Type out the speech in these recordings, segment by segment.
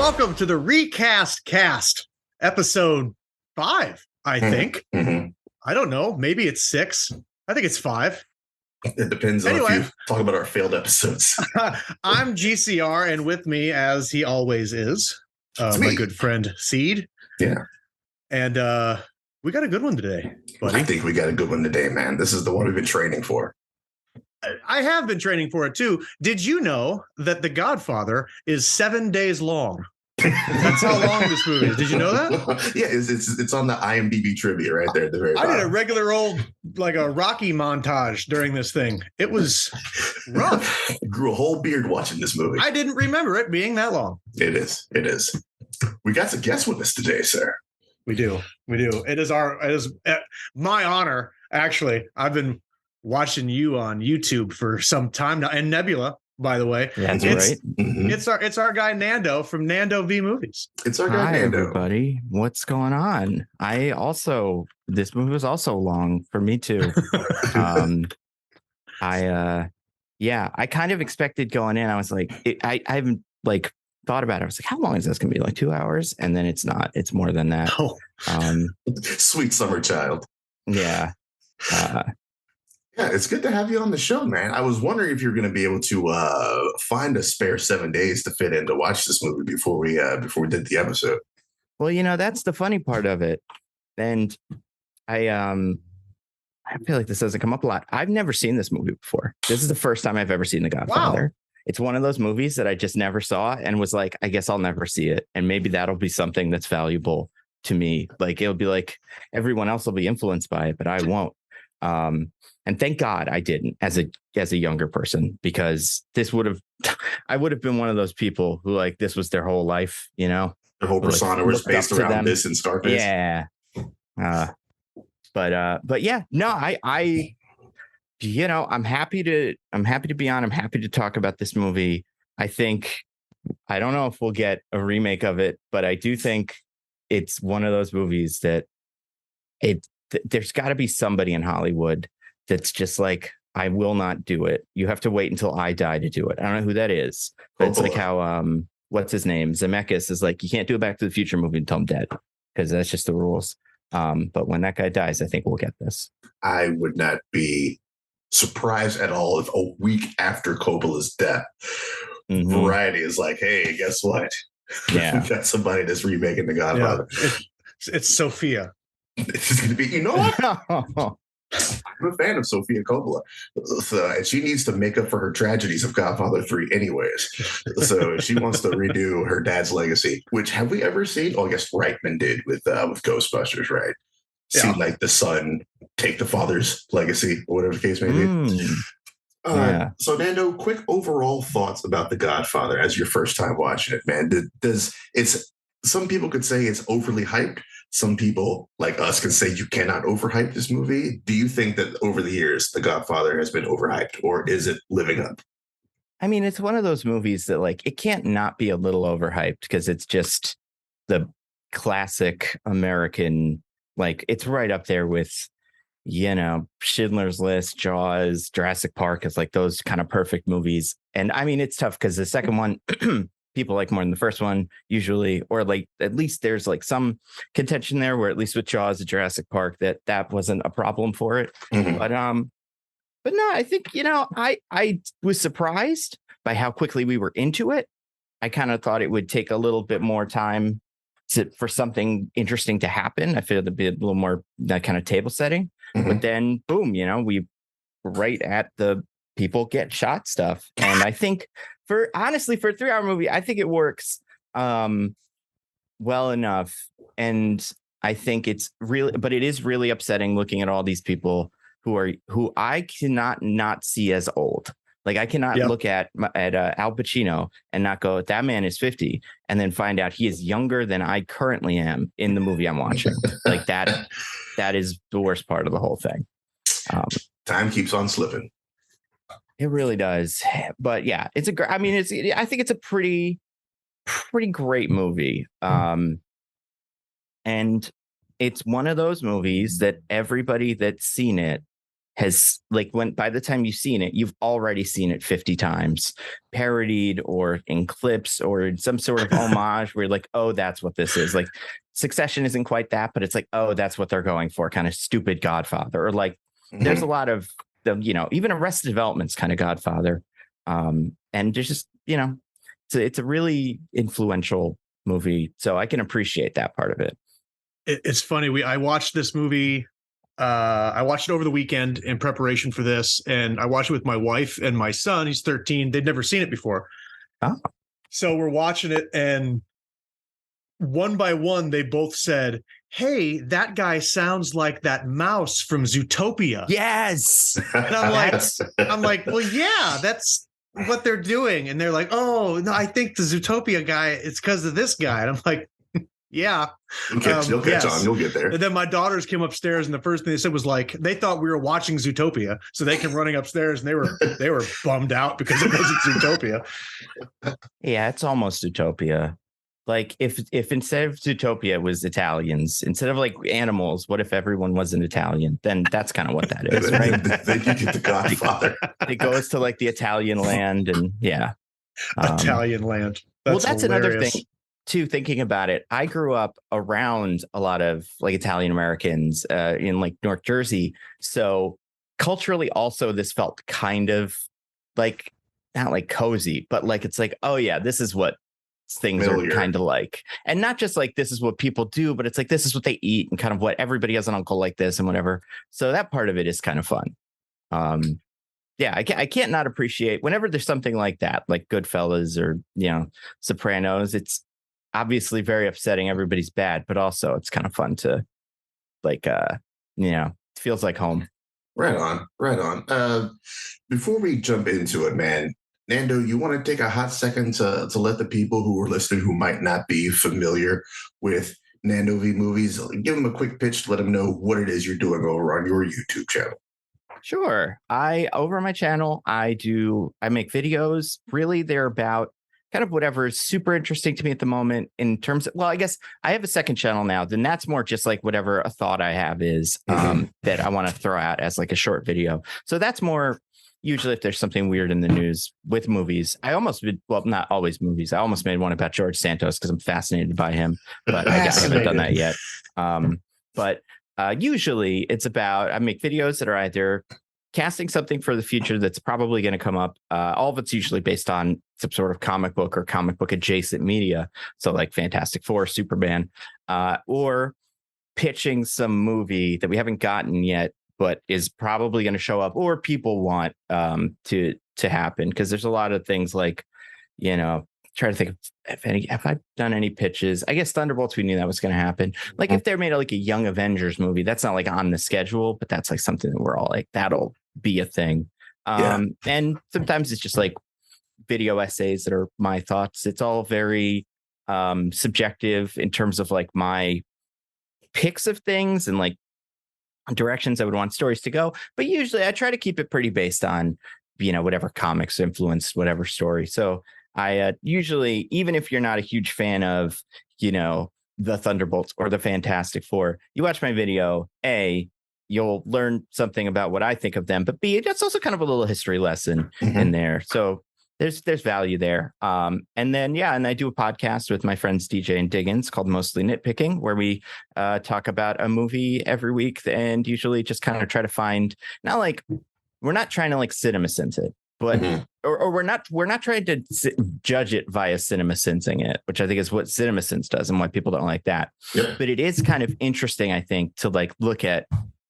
welcome to the Recast cast, episode 5, I think. I don't know. Maybe it's 6. I think it's 5. It depends on if you talk about our failed episodes. I'm GCR, and with me, as he always is, my good friend Seed. Yeah. And we got a good one today, buddy. I think we got a good one today, man. This is the one we've been training for. I have been training for it, too. Did you know that The Godfather is 7 days long? That's how long this movie is. Did you know that? Yeah, it's on the IMDb trivia right there at the very bottom. I did a regular old, like a Rocky montage during this thing. It was rough. Grew a whole beard watching this movie. I didn't remember it being that long. It is. We got some guests with us today, sir. We do. It is my honor. Actually, I've been watching you on YouTube for some time now, and Nebula, by the way. That's right. Mm-hmm. It's our guy Nando from Nando V Movies. It's our guy Nando. Everybody. What's going on? This movie was also long for me too. I kind of expected going in. I was like, I haven't like thought about it. I was like, how long is this gonna be? Like 2 hours? And then it's not. It's more than that. Oh. Sweet summer child. Yeah. Yeah, it's good to have you on the show, man. I was wondering if you're going to be able to find a spare 7 days to fit in to watch this movie before we did the episode. Well, that's the funny part of it, and I feel like this doesn't come up a lot. I've never seen this movie before. This is the first time I've ever seen The Godfather. Wow. It's one of those movies that I just never saw and was like, I guess I'll never see it, and maybe that'll be something that's valuable to me. Like it'll be like everyone else will be influenced by it, but I won't. And thank God I didn't as a younger person, because I would have been one of those people who like this was their whole life, their whole persona was based around this and Scarface. Yeah. But yeah, no, I'm happy to be on. I'm happy to talk about this movie. I don't know if we'll get a remake of it, but I do think it's one of those movies that there's got to be somebody in Hollywood that's just like, I will not do it. You have to wait until I die to do it. I don't know who that is, but it's like how, what's his name? Zemeckis is like, you can't do a Back to the Future movie until I'm dead, because that's just the rules. But when that guy dies, I think we'll get this. I would not be surprised at all if a week after Coppola's death, Variety is like, hey, guess what? Yeah. We got somebody that's remaking The Godfather. Yeah. It's Sophia. It's going to be, what? I'm a fan of Sofia Coppola, and she needs to make up for her tragedies of Godfather 3 anyways. So she wants to redo her dad's legacy, which have we ever seen? Oh, I guess Reitman did with Ghostbusters, right? Yeah. See like the son take the father's legacy, or whatever the case may be. Yeah. So Nando, quick overall thoughts about The Godfather as your first time watching it, man. Some people could say it's overly hyped. Some people like us can say you cannot overhype this movie. Do you think that over the years, The Godfather has been overhyped, or is it living up? I mean, it's one of those movies that like, it can't not be a little overhyped, because it's just the classic American, like it's right up there with, Schindler's List, Jaws, Jurassic Park. It's like those kind of perfect movies. And I mean, it's tough because the second one, people like more than the first one usually, or like at least there's like some contention there, where at least with Jaws and Jurassic Park that wasn't a problem for it. But no, I think I was surprised by how quickly we were into it. I kind of thought it would take a little bit more time for something interesting to happen. I feel it'd be a little more that kind of table setting, but then boom, we right at the people get shot stuff, and I think. For a 3-hour movie, I think it works well enough. And I think it is really upsetting looking at all these people who I cannot not see as old. Like I cannot look at Al Pacino and not go, that man is 50, and then find out he is younger than I currently am in the movie I'm watching. Like that is the worst part of the whole thing. Time keeps on slipping. It really does. But yeah, I think it's a pretty great movie. And it's one of those movies that everybody that's seen it has like by the time you've seen it, you've already seen it 50 times, parodied or in clips or in some sort of homage where you're like, oh, that's what this is. Like Succession isn't quite that, but it's like, oh, that's what they're going for. Kind of stupid Godfather. Or like there's a lot of the, even Arrested Development's kind of Godfather. And there's just, it's a really influential movie. So I can appreciate that part of it. It's funny. I watched this movie. I watched it over the weekend in preparation for this, and I watched it with my wife and my son. He's 13. They'd never seen it before. Oh. So we're watching it, and one by one, they both said, hey, that guy sounds like that mouse from Zootopia. Yes. And I'm like, well, yeah, that's what they're doing. And they're like, oh, no, I think the Zootopia guy, it's because of this guy. And I'm like, yeah. You'll catch on. You'll get there. And then my daughters came upstairs, and the first thing they said was like, they thought we were watching Zootopia. So they came running upstairs, and they were bummed out because it wasn't Zootopia. Yeah, it's almost Zootopia. Like if instead of Zootopia it was Italians, instead of like animals, what if everyone wasn't Italian? Then that's kind of what that is, right? Then you get the Godfather. It goes to like the Italian land, and yeah. Italian land. That's another thing too, thinking about it. I grew up around a lot of like Italian Americans in like North Jersey. So culturally also this felt kind of like, not like cozy, but like, it's like, oh yeah, this is what things familiar. Are kind of like, and not just like this is what people do, but it's like this is what they eat and kind of what everybody has an uncle like this and whatever. So that part of it is kind of fun. Yeah, I can't not appreciate whenever there's something like that, like Goodfellas or Sopranos. It's obviously very upsetting. Everybody's bad, but also it's kind of fun to like it feels like home. Right on. Before we jump into it, man, Nando, you want to take a hot second to let the people who are listening who might not be familiar with Nando V Movies, give them a quick pitch to let them know what it is you're doing over on your YouTube channel. Sure. Over on my channel, I make videos. Really, they're about kind of whatever is super interesting to me at the moment in terms of, well, I guess I have a second channel now. Then that's more just like whatever a thought I have is that I want to throw out as like a short video. So that's more usually if there's something weird in the news with movies. Not always movies. I almost made one about George Santos because I'm fascinated by him, but I haven't done that yet. But usually it's about, I make videos that are either casting something for the future that's probably going to come up. All of it's usually based on some sort of comic book or comic book adjacent media. So like Fantastic Four, Superman, or pitching some movie that we haven't gotten yet, but is probably going to show up or people want to happen. Because there's a lot of things like, try to think of if I've done any pitches. I guess Thunderbolts, we knew that was going to happen. Like if they're made like a Young Avengers movie, that's not like on the schedule, but that's like something that we're all like, that'll be a thing. And sometimes it's just like video essays that are my thoughts. It's all very subjective in terms of like my picks of things and like directions I would want stories to go. But usually I try to keep it pretty based on, whatever comics influenced whatever story. So I usually, even if you're not a huge fan of, the Thunderbolts or the Fantastic Four, you watch my video, A, you'll learn something about what I think of them, but B, it's also kind of a little history lesson in there. So there's value there. And then, and I do a podcast with my friends DJ and Diggins called Mostly Nitpicking, where we talk about a movie every week and usually just kind of try to find, not like, we're not trying to like CinemaSins it, but or we're not trying to judge it via CinemaSinsing it, which I think is what CinemaSins does and why people don't like that. But it is kind of interesting, I think, to like look at,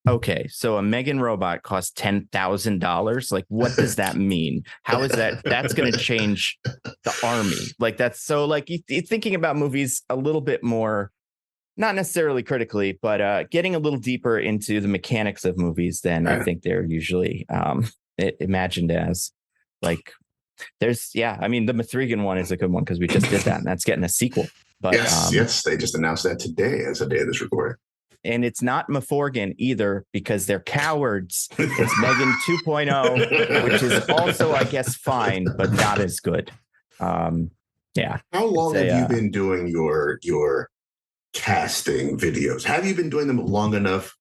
okay, so a Megan robot costs $10,000. Like, what does that mean? How is that's going to change the army? Like, that's so like you're thinking about movies a little bit more, not necessarily critically, but getting a little deeper into the mechanics of movies than I think they're usually imagined as. Like, there's, the Mithrigan one is a good one because we just did that, and that's getting a sequel. But yes, they just announced that today as a day of this recording. And it's not Meforgan either because they're cowards. It's Megan 2.0, which is also, I guess, fine, but not as good. How long have you been doing your casting videos? Have you been doing them long enough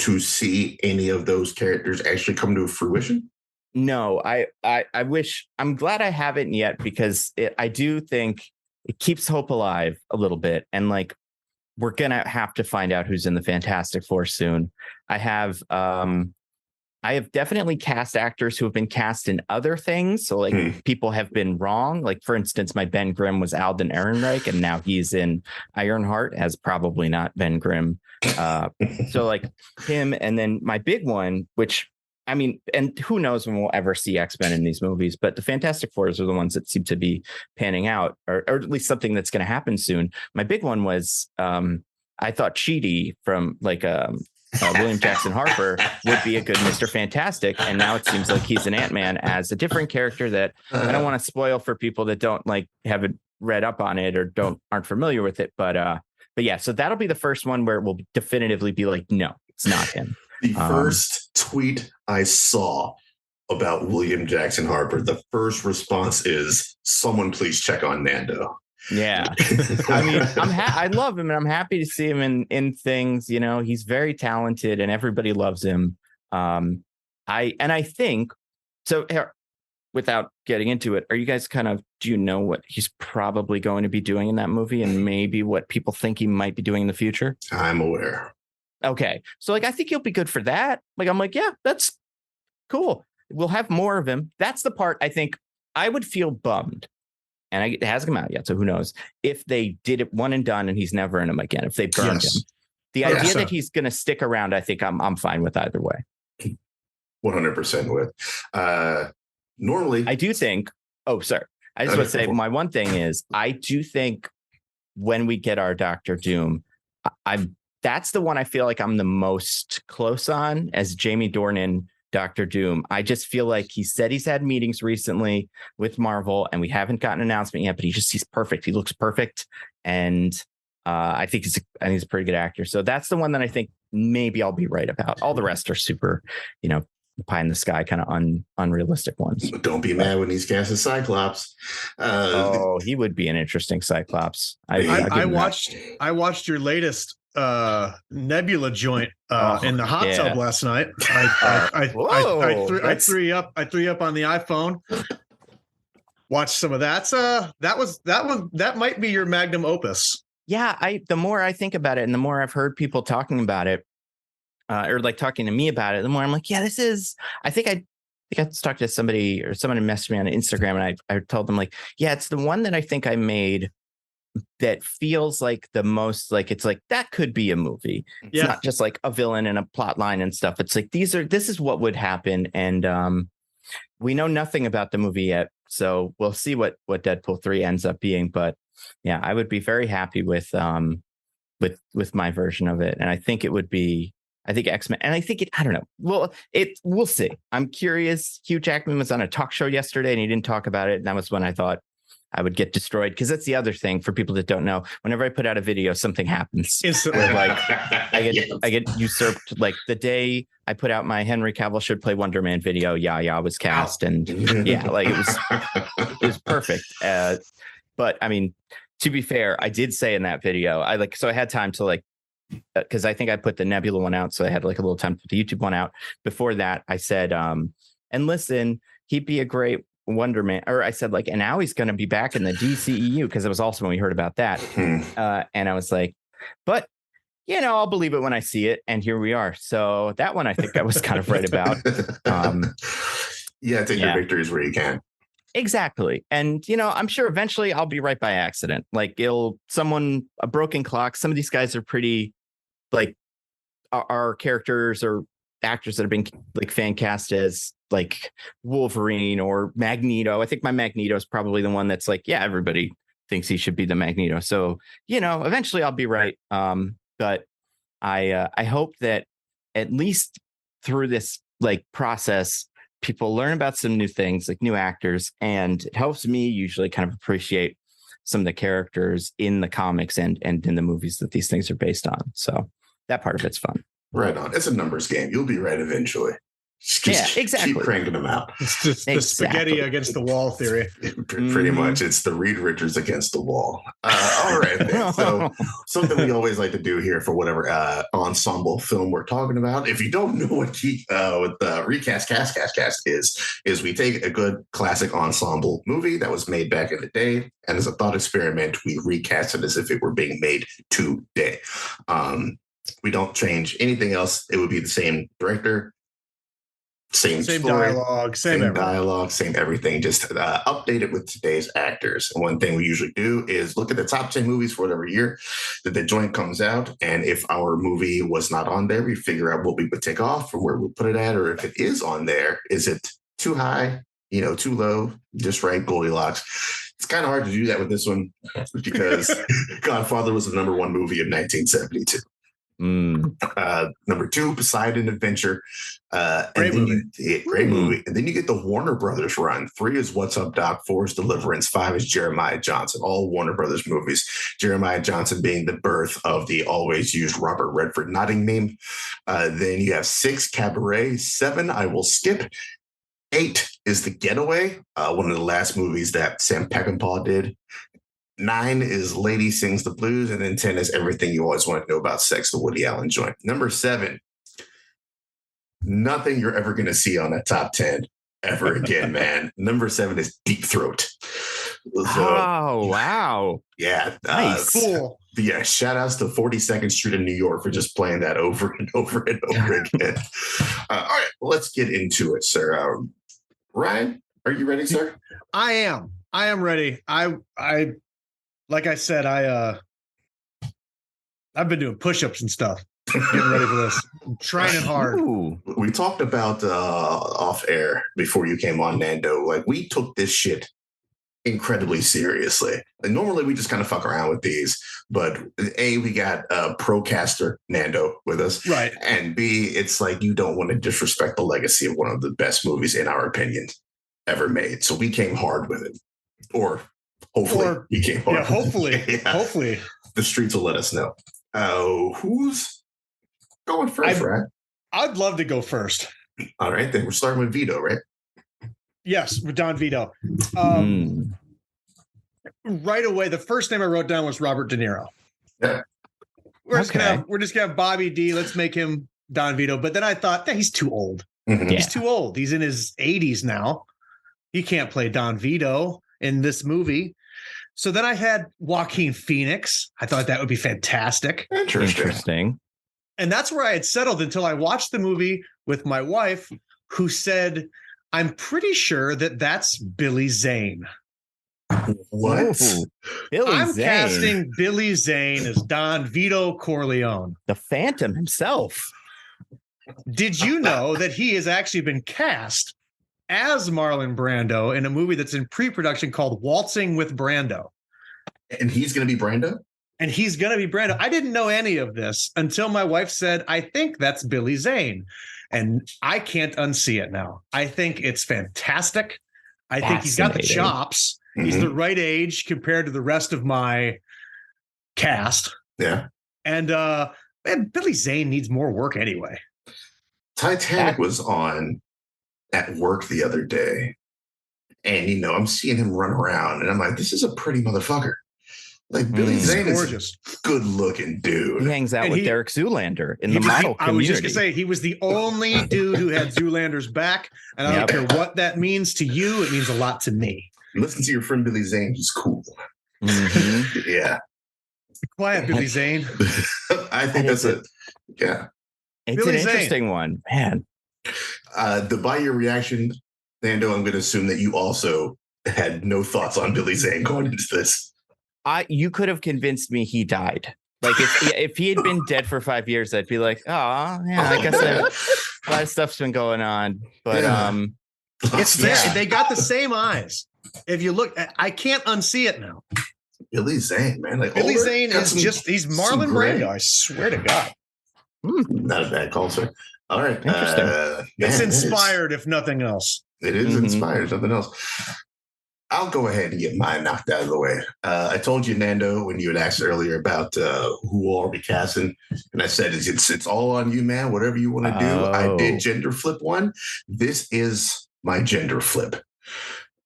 to see any of those characters actually come to fruition? No, I wish. I'm glad I haven't yet, because I do think it keeps hope alive a little bit. And like, we're gonna have to find out who's in the Fantastic Four soon. I have definitely cast actors who have been cast in other things. So like people have been wrong. Like, for instance, my Ben Grimm was Alden Ehrenreich, and now he's in Ironheart as probably not Ben Grimm. So like him, and then my big one, which, I mean, and who knows when we'll ever see X-Men in these movies, but the Fantastic Fours are the ones that seem to be panning out, or at least something that's going to happen soon. My big one was, I thought Chidi from like William Jackson Harper would be a good Mr. Fantastic, and now it seems like he's an Ant-Man as a different character that I don't want to spoil for people that don't like haven't read up on it or aren't familiar with it, but yeah, so that'll be the first one where it will definitively be like, no, it's not him. The first tweet I saw about William Jackson Harper, the first response is, "Someone please check on Nando." Yeah, I mean, I love him, and I'm happy to see him in things. You know, he's very talented, and everybody loves him. I think so. Without getting into it, are you guys do you know what he's probably going to be doing in that movie, and maybe what people think he might be doing in the future? I'm aware. Okay. So like, I think he'll be good for that. Like, I'm like, yeah, that's cool. We'll have more of him. That's the part I think I would feel bummed. And it hasn't come out yet, so who knows if they did it one and done and he's never in them again, if they burned him. The idea that he's going to stick around, I think I'm fine with either way. 100% with. Normally, I do think, I just want to say my one thing is, I do think when we get our Doctor Doom, that's the one I feel like I'm the most close on as Jamie Dornan, Doctor Doom. I just feel like he said he's had meetings recently with Marvel, and we haven't gotten an announcement yet, but he's perfect. He looks perfect. And I think he's a pretty good actor. So that's the one that I think maybe I'll be right about. All the rest are super, pie in the sky, kind of unrealistic ones. Don't be mad when he's cast as Cyclops. He would be an interesting Cyclops. I watched your latest Nebula joint in the hot tub last night. I threw you up on the iPhone. Watched some of that. That might be your magnum opus. Yeah, the more I think about it, and the more I've heard people talking about it, or like talking to me about it, the more I'm like, yeah, this is. I think I talked to somebody, or someone messaged me on Instagram, and I told them like, yeah, it's the one that I think I made that feels like the most like, it's like that could be a movie. It's not just like a villain and a plot line and stuff. It's like this is what would happen, and we know nothing about the movie yet, so we'll see what Deadpool 3 ends up being. But yeah, I would be very happy with my version of it, and I think it would be. I think X-Men, and I think I don't know. Well, we'll see. I'm curious. Hugh Jackman was on a talk show yesterday, and he didn't talk about it. And that was when I thought I would get destroyed, because that's the other thing for people that don't know. Whenever I put out a video, something happens. Instantly, like I get usurped. Like the day I put out my Henry Cavill should play Wonder Man video, Yahya was cast, and like it was perfect. But I mean, to be fair, I did say in that video, I had time to because I think I put the Nebula one out, so I had like a little time to put the YouTube one out. Before that, I said, and listen, he'd be a great Wonder Man, or I said like, and now he's going to be back in the DCEU, because it was also when we heard about that, and I was like, but I'll believe it when I see it, and here we are. So that one I think I was kind of right about. Take your victories where you can. Exactly. And, I'm sure eventually I'll be right by accident. Like a broken clock. Some of these guys are pretty like our characters or actors that have been like fan cast as like Wolverine or Magneto. I think my Magneto is probably the one that's like, yeah, everybody thinks he should be the Magneto. So, eventually I'll be right. But I hope that at least through this like process, people learn about some new things, like new actors, and it helps me usually kind of appreciate some of the characters in the comics and in the movies that these things are based on. So that part of it's fun. Right on. It's a numbers game. You'll be right eventually. Just exactly. Keep cranking them out. It's just the spaghetti against the wall theory. Pretty much. It's the Reed Richards against the wall. All right. Then. So something we always like to do here for whatever ensemble film we're talking about. If you don't know what the Recast Cast is we take a good classic ensemble movie that was made back in the day, and as a thought experiment, we recast it as if it were being made today. We don't change anything else. It would be the same director, same story, dialogue, same dialogue, same everything. Just update it with today's actors. And one thing we usually do is look at the top 10 movies for whatever year that the joint comes out. And if our movie was not on there, we figure out what we would take off from where we put it at. Or if it is on there, is it too high, too low, just right, Goldilocks? It's kind of hard to do that with this one because Godfather was the number one movie of 1972. Number 2, Poseidon Adventure. Great movie. Great movie. And then you get the Warner Brothers run. 3 is What's Up, Doc. 4 is Deliverance. 5 is Jeremiah Johnson. All Warner Brothers movies. Jeremiah Johnson being the birth of the always used Robert Redford nodding meme. Then you have 6, Cabaret. 7, I Will Skip. 8 is The Getaway, one of the last movies that Sam Peckinpah did. 9 is Lady Sings the Blues, and then 10 is Everything You Always Want to Know About Sex, the Woody Allen joint. Number 7, nothing you're ever going to see on that top 10 ever again, man. Number 7 is Deep Throat. Oh, wow. Yeah. Nice. Cool. Yeah, shout outs to 42nd Street in New York for just playing that over and over and over again. All right, let's get into it, sir. Ryan, are you ready, sir? I am ready. I like I said, I've been doing push-ups and stuff, getting ready for this. I'm trying it hard. Ooh. We talked about off air before you came on, Nando. Like, we took this shit incredibly seriously. And normally we just kind of fuck around with these, but A, we got a procaster Nando with us, right? And B, it's like you don't want to disrespect the legacy of one of the best movies, in our opinion, ever made. So we came hard with it, or hopefully we came hard. Yeah, hopefully the streets will let us know. Who's going first, right? I'd love to go first. All right, then we're starting with Vito, right? Yes, with Don Vito. Right away, the first name I wrote down was Robert De Niro. Yeah. We're just gonna have Bobby D. Let's make him Don Vito. But then I thought, he's too old. Mm-hmm. He's too old. He's in his 80s now. He can't play Don Vito in this movie. So then I had Joaquin Phoenix. I thought that would be fantastic. Interesting. And that's where I had settled until I watched the movie with my wife, who said, I'm pretty sure that's Billy Zane. What? Ooh, I'm casting Billy Zane as Don Vito Corleone. The Phantom himself. Did you know that he has actually been cast as Marlon Brando in a movie that's in pre-production called Waltzing with Brando? And he's going to be Brando? And he's going to be Brando. I didn't know any of this until my wife said, I think that's Billy Zane. And I can't unsee it now. I think it's fantastic. I think he's got the chops. Mm-hmm. He's the right age compared to the rest of my cast. Yeah. And Billy Zane needs more work anyway. Titanic was on at work the other day. And, I'm seeing him run around. And I'm like, this is a pretty motherfucker. Like, Billy Zane is gorgeous, good looking dude. He hangs out with Derek Zoolander in the model community. I was just gonna say he was the only dude who had Zoolander's back, and I don't care what that means to you. It means a lot to me. Listen to your friend Billy Zane; he's cool. Mm-hmm. Yeah, quiet Billy Zane. I think that's it. Yeah, it's Billy an interesting one, man. By your reaction, Nando, I'm going to assume that you also had no thoughts on Billy Zane going into this. You could have convinced me he died. Like if he had been dead for 5 years, I'd be like, oh yeah, I guess a lot of stuff's been going on. But they got the same eyes. If you look, I can't unsee it now. Billy Zane, man. Like Billy Zane is he's Marlon Brando. I swear to God. Not a bad call, sir. All right. Interesting. It's inspired, if nothing else. It is inspired, if nothing else. I'll go ahead and get mine knocked out of the way. I told you, Nando, when you had asked earlier about who all be casting, and I said it's all on you, man. Whatever you want to do. I did gender flip one. This is my gender flip.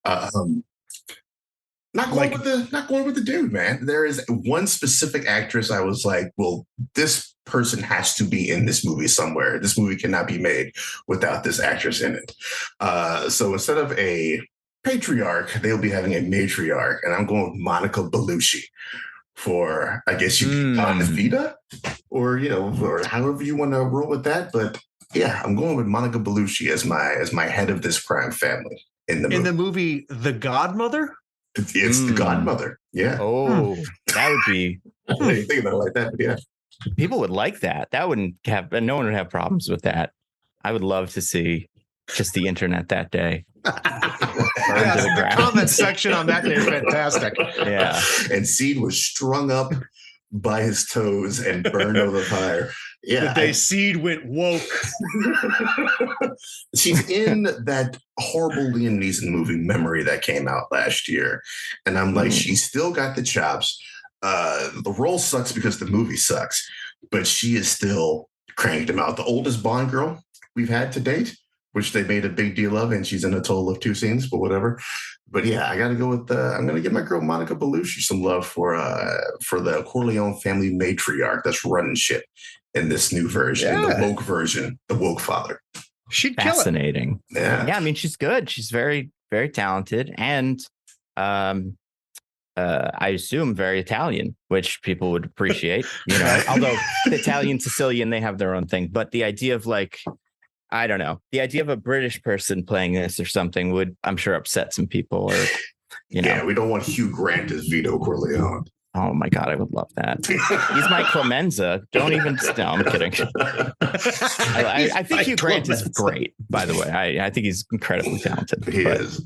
Not going with the dude, man. There is one specific actress I was like, well, this person has to be in this movie somewhere. This movie cannot be made without this actress in it. So instead of a patriarch, they'll be having a matriarch, and I'm going with Monica Bellucci for, I guess you can call it Vita, or or however you want to roll with that. But yeah, I'm going with Monica Bellucci as my head of this crime family in the movie. In the movie The Godmother? It's the Godmother. Yeah. Oh, that would be. I didn't think about it like that, but yeah. People would like that. That wouldn't have. No one would have problems with that. I would love to see just the internet that day. The comment section on that day is fantastic. Yeah. And Seed was strung up by his toes and burned over the fire. Yeah. The day Seed went woke. She's in that horrible Liam Neeson movie Memory that came out last year. And I'm like, she's still got the chops. The role sucks because the movie sucks, but she is still cranked him out. The oldest Bond girl we've had to date, which they made a big deal of, and she's in a total of 2 scenes, but whatever. But yeah, I got to go with I'm going to give my girl Monica Bellucci some love for the Corleone family matriarch that's running shit in this new version, the woke version, the woke father. She'd kill it. Fascinating. Yeah. I mean, she's good. She's very, very talented, and I assume very Italian, which people would appreciate. Although Italian, Sicilian, they have their own thing. But the idea of I don't know. The idea of a British person playing this or something would, I'm sure, upset some people. Or, Yeah, we don't want Hugh Grant as Vito Corleone. Oh my God, I would love that. He's my Clemenza. Don't even. No, I'm kidding. I think Hugh Grant is great. By the way, I think he's incredibly talented. He is.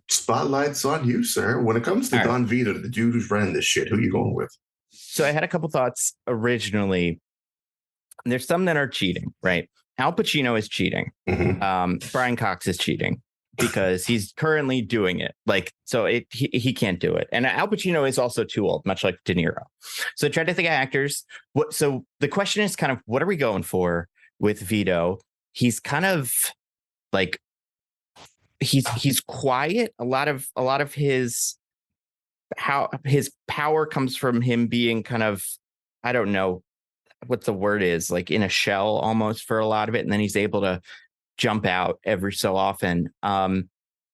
Spotlight's on you, sir. When it comes to Don Vito, the dude who's running this shit, who are you going with? So I had a couple thoughts originally. There's some that are cheating, right? Al Pacino is cheating. Mm-hmm. Brian Cox is cheating because he's currently doing it. He can't do it. And Al Pacino is also too old, much like De Niro. So I tried to think of actors. So the question is kind of, what are we going for with Vito? He's kind of like, he's quiet. A lot of his power comes from him being kind of, I don't know what the word is, like in a shell almost for a lot of it. And then he's able to jump out every so often.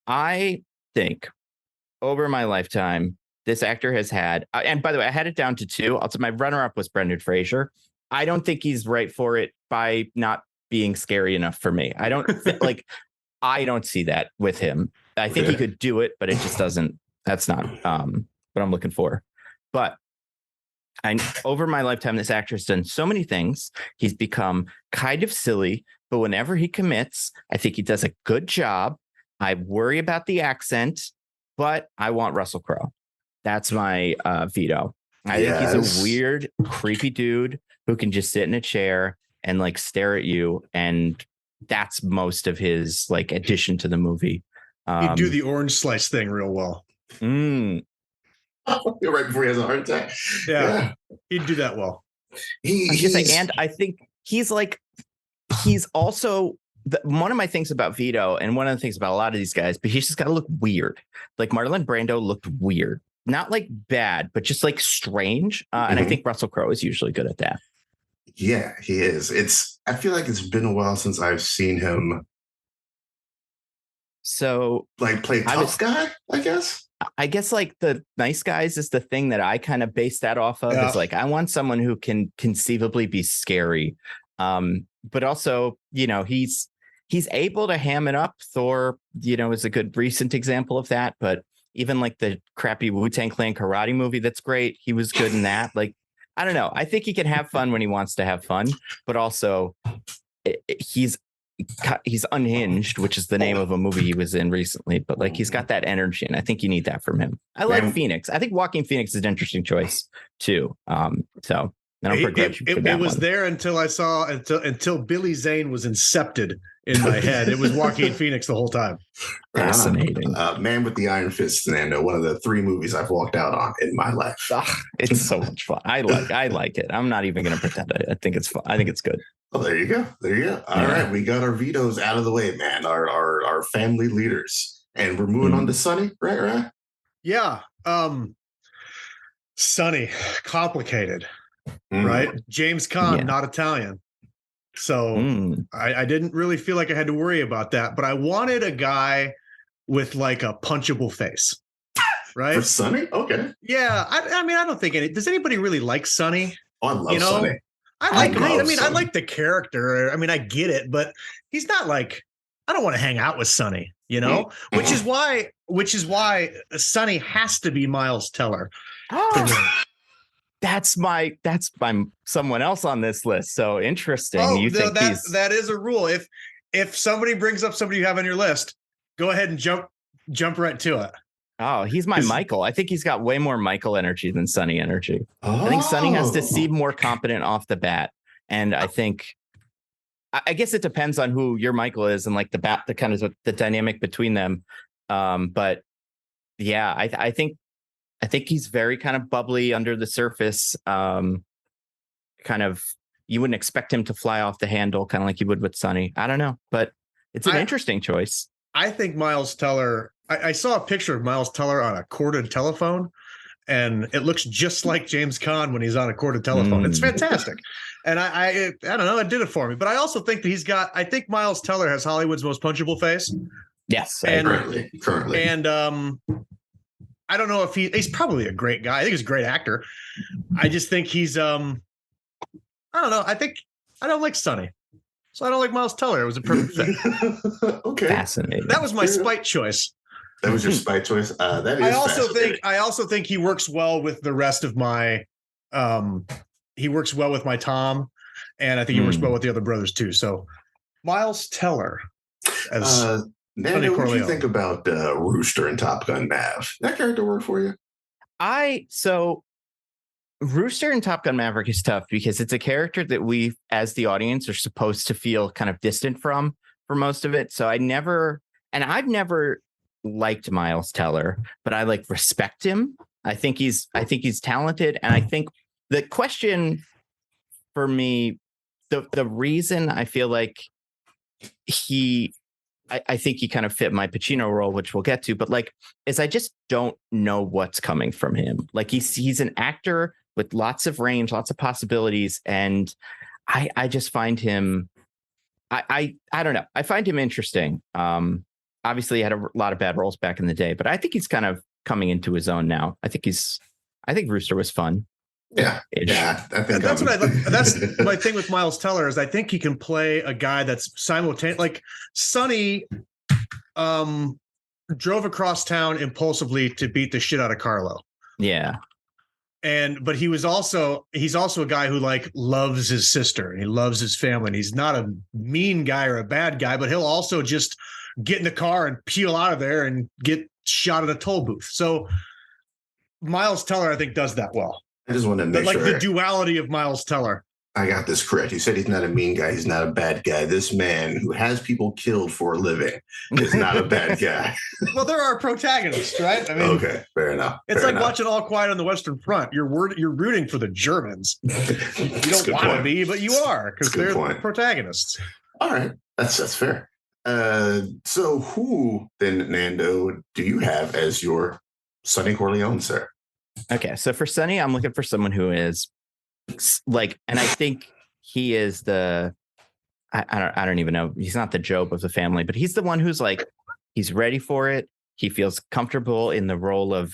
I think over my lifetime, this actor has had, and by the way, I had it down to 2. My runner-up was Brendan Fraser. I don't think he's right for it by not being scary enough for me. I don't I don't see that with him. I think he could do it, but it just doesn't. That's not what I'm looking for. But over my lifetime, this actor has done so many things. He's become kind of silly, but whenever he commits, I think he does a good job. I worry about the accent, but I want Russell Crowe. That's my Vito. I think he's a weird, creepy dude who can just sit in a chair and stare at you. And that's most of his addition to the movie. He'd do the orange slice thing real well. Right before he has a heart attack. Yeah. He'd do that well. And I think he's also one of my things about Vito, and one of the things about a lot of these guys, but he's just got to look weird. Like Marlon Brando looked weird, not bad, but just strange. And I think Russell Crowe is usually good at that. Yeah, he is. I feel like it's been a while since I've seen him. So play tough guy, I guess. I guess the nice guys is the thing that I kind of base that off of. Yeah. Is I want someone who can conceivably be scary. But also, he's able to ham it up. Thor, is a good recent example of that. But even the crappy Wu-Tang Clan karate movie, that's great. He was good in that. I don't know. I think he can have fun when he wants to have fun, but also he's Unhinged, which is the name of a movie he was in recently, but he's got that energy, and I think you need that from him. I like Phoenix. I think Joaquin Phoenix is an interesting choice too. So I don't begrudge you for that it was one. there until I saw until Billy Zane was incepted in my head. It was Joaquin Phoenix the whole time. Fascinating. Man with the Iron Fist, Nando. One of the 3 movies I've walked out on in my life. It's so much fun. I like it. I'm not even going to pretend. I think it's fun. I think it's good. Oh, there you go. All right, we got our vetoes out of the way, man. Our family leaders, and we're moving on to Sonny, right? Yeah. Sonny, complicated, right? James Caan, not Italian. So I didn't really feel like I had to worry about that, but I wanted a guy with like a punchable face, right? For Sonny? Okay. Yeah. I mean, I don't think does anybody really like Sonny? Oh, I love Sonny. I like the character. I mean, I get it, but he's not like, I don't want to hang out with Sonny, which is why Sonny has to be Miles Teller. That's my someone else on this list. So interesting. You think that is a rule. If somebody brings up somebody you have on your list, go ahead and jump right to it. Oh, he's my Michael. I think he's got way more Michael energy than Sonny energy. I think Sonny has to seem more competent off the bat. And I guess it depends on who your Michael is and like the kind of the dynamic between them. But yeah, I think he's very kind of bubbly under the surface. Kind of, you wouldn't expect him to fly off the handle, kind of like you would with Sonny. I don't know, but it's an interesting choice. I think Miles Teller. I saw a picture of Miles Teller on a corded telephone, and it looks just like James Caan when he's on a corded telephone. It's fantastic, and I don't know, it did it for me. But I also think that I think Miles Teller has Hollywood's most punchable face. Yes, currently, and I don't know if he's probably a great guy. I think he's a great actor. I just think he's I don't know. I don't like Sonny. So I don't like Miles Teller. It was a perfect fit. Okay. Fascinating. That was my spite choice. That was your spite choice. That is I also think he works well with the rest of my he works well with my Tom, and I think he works well with the other brothers too. So Miles Teller as Nando, what do you think about Rooster in Top Gun Mav? That character work for you? So Rooster in Top Gun Maverick is tough because it's a character that we, as the audience, are supposed to feel kind of distant from for most of it. So I've never liked Miles Teller, but I like respect him. I think he's talented, and I think the question for me, the reason I feel like I think he kind of fit my Pacino role, which we'll get to, but like, is I just don't know what's coming from him. Like he's an actor with lots of range, lots of possibilities. And I just find him, I don't know. I find him interesting. Obviously he had a lot of bad roles back in the day, but I think he's kind of coming into his own now. I think Rooster was fun. Yeah. I think that's that's my thing with Miles Teller is I think he can play a guy that's simultaneous. Like Sonny drove across town impulsively to beat the shit out of Carlo. Yeah. But he's also a guy who like loves his sister and he loves his family, and he's not a mean guy or a bad guy, but he'll also just get in the car and peel out of there and get shot at a toll booth. So Miles Teller, I think, does that well. I just want to make sure the duality of Miles Teller. I got this correct. You said he's not a mean guy. He's not a bad guy. This man who has people killed for a living is not a bad guy. Well, there are protagonists, right? I mean, okay, fair enough. It's like watching All Quiet on the Western Front. You're rooting for the Germans. You don't want to be, but you are because they're the protagonists. All right, that's fair. So who then, Nando, do you have as your Sonny Corleone, sir? Okay, so for Sonny, I'm looking for someone who is like, and I think he is I don't even know. He's not the Job of the family, but he's the one who's like, he's ready for it. He feels comfortable in the role of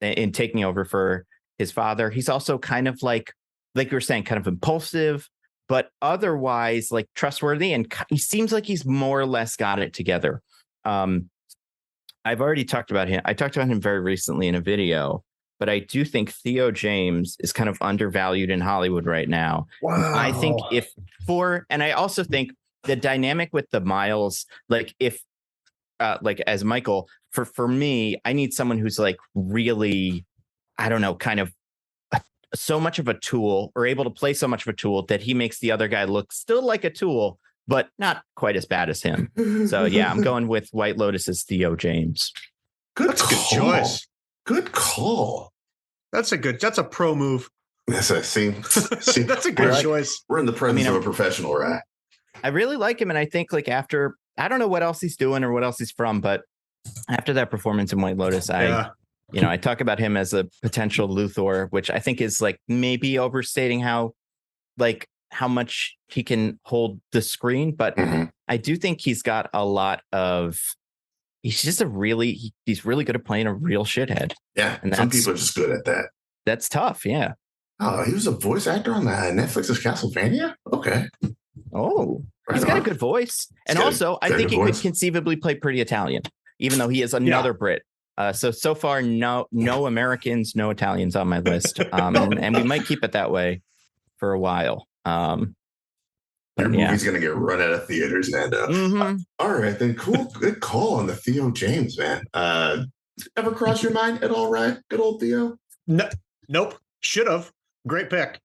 in taking over for his father. He's also kind of like you were saying, kind of impulsive, but otherwise like trustworthy. And he seems like he's more or less got it together. I've already talked about him. I talked about him very recently in a video, but I do think Theo James is kind of undervalued in Hollywood right now. Wow. I think and I also think the dynamic with the Miles, like like as Michael, for me, I need someone who's like really, I don't know, kind of so much of a tool, or able to play so much of a tool, that he makes the other guy look still like a tool, but not quite as bad as him. So yeah, I'm going with White Lotus's Theo James. Good choice. Good call. That's a pro move. Yes, I see. That's a good choice. We're in the presence of a professional, right? I really like him, and I think like after, I don't know what else he's doing or what else he's from, but after that performance in White Lotus, I talk about him as a potential Luthor, which I think is like maybe overstating how much he can hold the screen, but I do think he's got a lot of. He's just he's really good at playing a real shithead. Yeah, and some people are just good at that. That's tough. Yeah. Oh, he was a voice actor on Netflix's Castlevania. Okay. Oh, he's got a good voice, and also I think he could conceivably play pretty Italian, even though he is another Brit. So far, no Americans, no Italians on my list, and we might keep it that way for a while. Your movie's gonna get run out of theaters, Nando. All right, then. Cool, good call on the Theo James, man. Ever cross your mind at all, right? Good old Theo. No, nope. Should have. Great pick.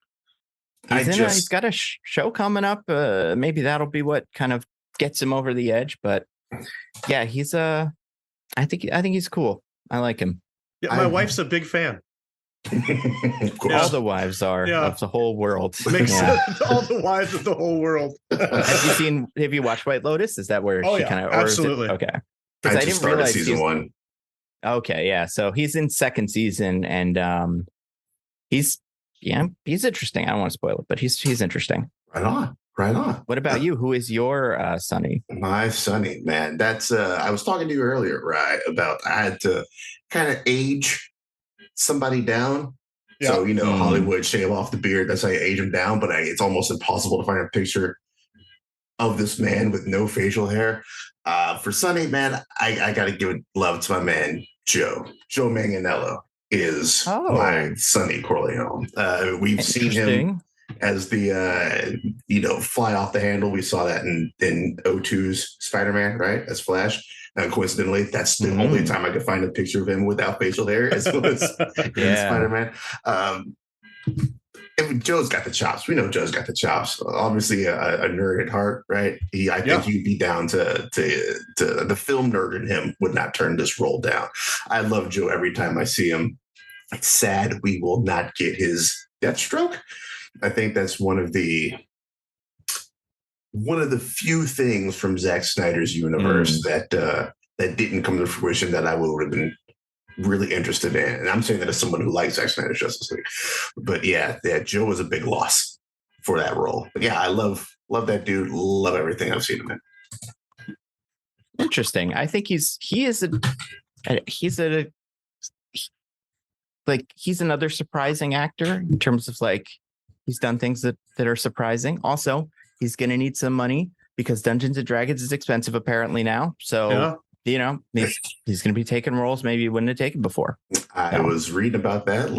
He's got a show coming up. Maybe that'll be what kind of gets him over the edge. But yeah, he's I think he's cool. I like him. Yeah, my wife's a big fan. All the wives are of the whole world. Makes sense. All the wives of the whole world. Have you watched White Lotus? Is that where she kind of absolutely okay? I didn't realize season 1. Okay, yeah. So he's in second season, and he's interesting. I don't want to spoil it, but he's interesting. Right on. What about you? Who is your Sonny? My Sonny, man. That's I was talking to you earlier, right? About I had to kind of age somebody down. Yeah. So, Hollywood shave off the beard. That's how you age him down. But it's almost impossible to find a picture of this man with no facial hair. For Sonny, man, I got to give love to my man, Joe. Joe Manganiello is my Sonny Corleone. We've seen him as the, fly off the handle. We saw that in O2's Spider-Man, right? As Flash. Coincidentally, that's the only time I could find a picture of him without facial hair as well as Spider-Man. Joe's got the chops. We know Joe's got the chops. Obviously, a nerd at heart, right? I think he'd be down to the film nerd in him would not turn this role down. I love Joe every time I see him. It's sad we will not get his Deathstroke. I think that's one of the few things from Zack Snyder's universe that didn't come to fruition that I would have been really interested in. And I'm saying that as someone who likes Zack Snyder's Justice League. But Joe was a big loss for that role. But yeah, I love that dude. Love everything I've seen him in. Interesting. I think he's another surprising actor in terms of he's done things that are surprising. Also, he's going to need some money because Dungeons and Dragons is expensive apparently now. So, he's going to be taking roles maybe he wouldn't have taken before. I was reading about that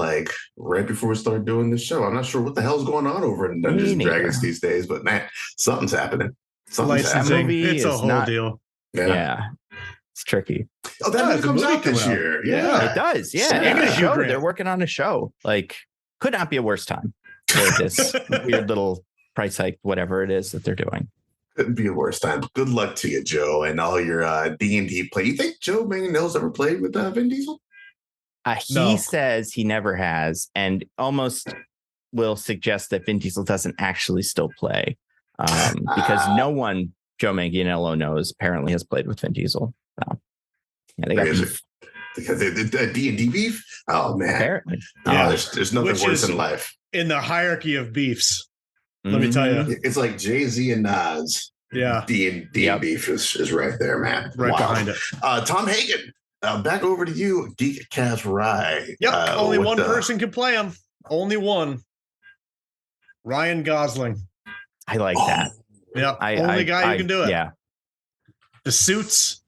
right before we started doing this show. I'm not sure what the hell's going on over in Dungeons and Dragons these days, but man, something's happening. It's a whole deal. Yeah. It's tricky. Oh, that comes out this year. Yeah, it does. Yeah. They're working on a show. Could not be a worse time for this weird little price hike, whatever it is that they're doing. Couldn't be a worse time. Good luck to you, Joe, and all your D&D play. You think Joe Manganiello's ever played with Vin Diesel? He says he never has, and almost will suggest that Vin Diesel doesn't actually still play because no one Joe Manganiello knows apparently has played with Vin Diesel. So, they got beef. Because the D&D beef? Oh, man. Apparently. There's nothing worse in life. In the hierarchy of beefs. Let me tell you. It's like Jay-Z and Nas. Yeah. D&D beef is right there, man. Right behind it. Tom Hagen, back over to you. Geek Cast Rye. Yep. Only one person can play him. Only one. Ryan Gosling. I like that. Yeah. Only guy who can do it. Yeah. The suits,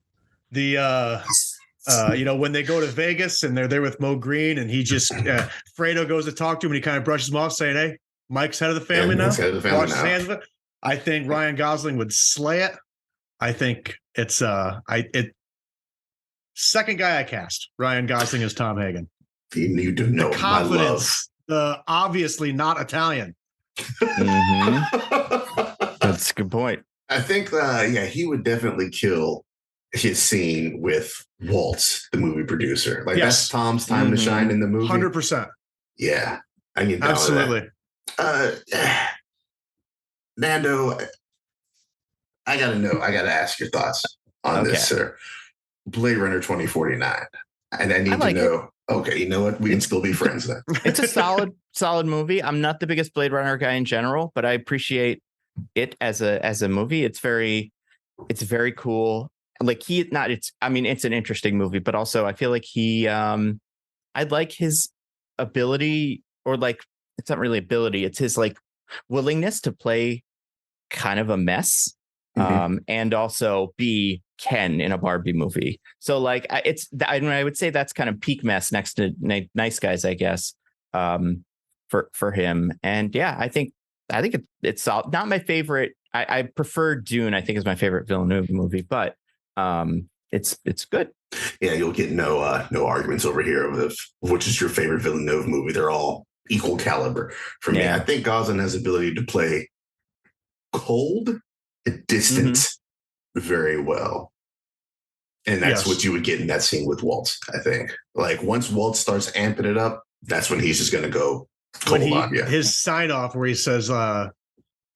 the when they go to Vegas and they're there with Mo Green and he just Fredo goes to talk to him and he kind of brushes him off saying, "Hey, Mike's head of the family now." Wash his hands of it. I think Ryan Gosling would slay it. I think it's second guy I cast. Ryan Gosling as Tom Hagen. You do know the confidence, obviously not Italian. Mm-hmm. That's a good point. I think, he would definitely kill his scene with Waltz, the movie producer. Like, that's Tom's time to shine in the movie. 100%. Yeah. I get down Absolutely. with that. Nando, I got to ask your thoughts on this, sir. Blade Runner 2049. And I need to know. Okay, you know what? We can still be friends then. It's a solid movie. I'm not the biggest Blade Runner guy in general, but I appreciate it as a movie. It's very cool. Like it's an interesting movie, but also I feel like I like his ability, or like, it's not really ability. It's his like willingness to play kind of a mess, and also be Ken in a Barbie movie. So like I would say that's kind of peak mess next to Nice Guys, I guess, for him. And yeah, I think it's solid. Not my favorite. I prefer Dune. I think is my favorite Villeneuve movie, but it's good. Yeah, you'll get no arguments over here of which is your favorite Villeneuve movie. They're all equal caliber for me. I think Gosling has the ability to play cold and distant very well. And that's what you would get in that scene with Waltz, I think. Like, once Waltz starts amping it up, that's when he's just going to go cold on you. His sign off where he says, I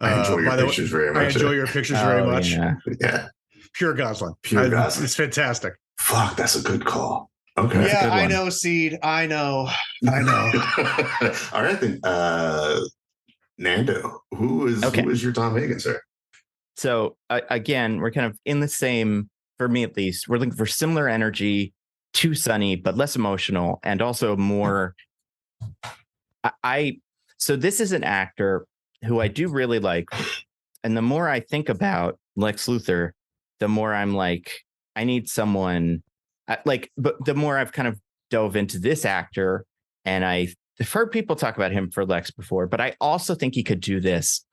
enjoy your pictures very much. I enjoy your pictures very much. Yeah. Pure Gosling. Gosling. It's fantastic. Fuck, that's a good call. Okay. Yeah, I know, Seed. I know. All right, then. Nando, who is your Tom Hagen, sir? So again, we're kind of in the same, for me at least, we're looking for similar energy to Sunny, but less emotional, and also more. So this is an actor who I do really like. And the more I think about Lex Luthor, the more I'm like, I need someone but the more I've kind of dove into this actor, and I've heard people talk about him for Lex before, but I also think he could do this.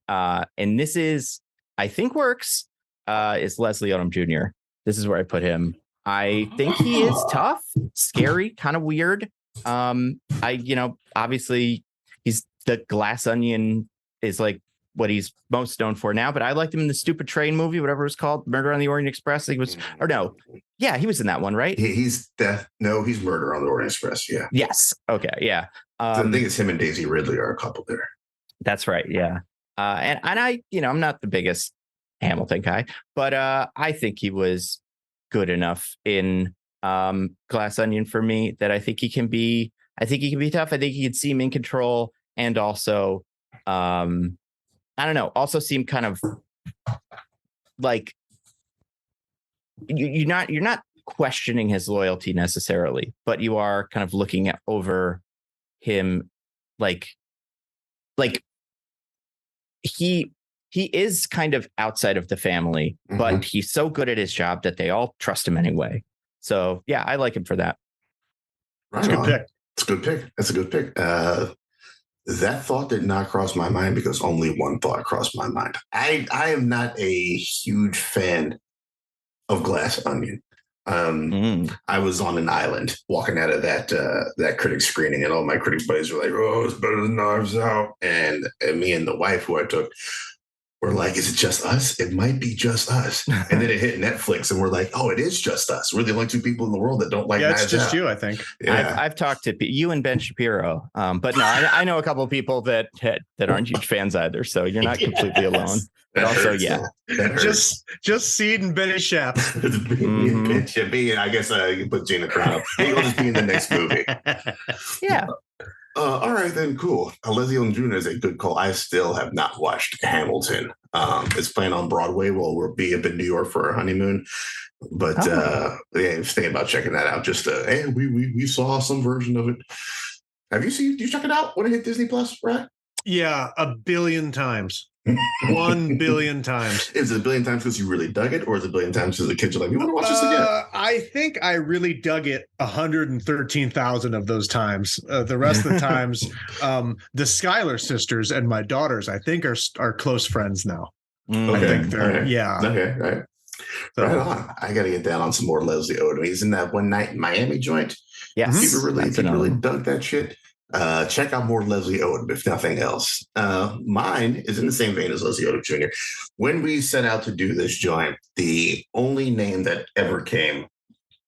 And this is, I think works, is Leslie Odom Jr. This is where I put him. I think he is tough, scary, kind of weird. Obviously he's the Glass Onion is like what he's most known for now, but I liked him in the Stupid Train movie, whatever it was called, Murder on the Orient Express. He was, or no. Yeah, he was in that one, right? He's he's Murder on the Orient Express. Yeah. Yes. Okay. Yeah. I think it's him and Daisy Ridley are a couple there. That's right. Yeah. And I, I'm not the biggest Hamilton guy, but I think he was good enough in Glass Onion for me that I think he can be tough. I think he can seem in control, and also I don't know, also seem kind of like you're not questioning his loyalty necessarily, but you are kind of looking over him like he is kind of outside of the family, but he's so good at his job that they all trust him anyway. So yeah, I like him for that. That's a good pick. That's a good pick. That thought did not cross my mind because only one thought crossed my mind. I am not a huge fan of Glass Onion. I was on an island walking out of that critic screening, and all my critic buddies were like, "Oh, it's better than Knives Out." And me and the wife who I took were like, "Is it just us? It might be just us." And then it hit Netflix, and we're like, "Oh, it is just us. We're the only two people in the world that don't like Knives Out." Yeah, it's just you, I think. Yeah. I've talked to you and Ben Shapiro, but no, I know a couple of people that aren't huge fans either. So you're not completely alone. But also, just Seed and Benny Shap. I guess you can put Gina Carano. He'll just be in the next movie. Yeah. All right, then, cool. Leslie Odom Jr. is a good call. I still have not watched Hamilton. It's playing on Broadway while we'll be up in New York for our honeymoon. But I'm thinking about checking that out. Just hey, we saw some version of it. Have you seen? Did you check it out? Want to hit Disney Plus, right? Yeah, 1 billion times. 1 billion times. Is it 1 billion times because you really dug it, or is it 1 billion times because the kids are like, "You want to watch this again"? I think I really dug it 113,000 of those times. The rest of the times, the Schuyler sisters and my daughters, I think, are close friends now. Okay. I think they're Okay, all right. So, right on. I got to get down on some more Leslie Odom. He's in that One Night in Miami joint. Yes, people really dug that shit. check out more Leslie Odom, if nothing else. Mine is in the same vein as Leslie Odom Jr. When we set out to do this joint, the only name that ever came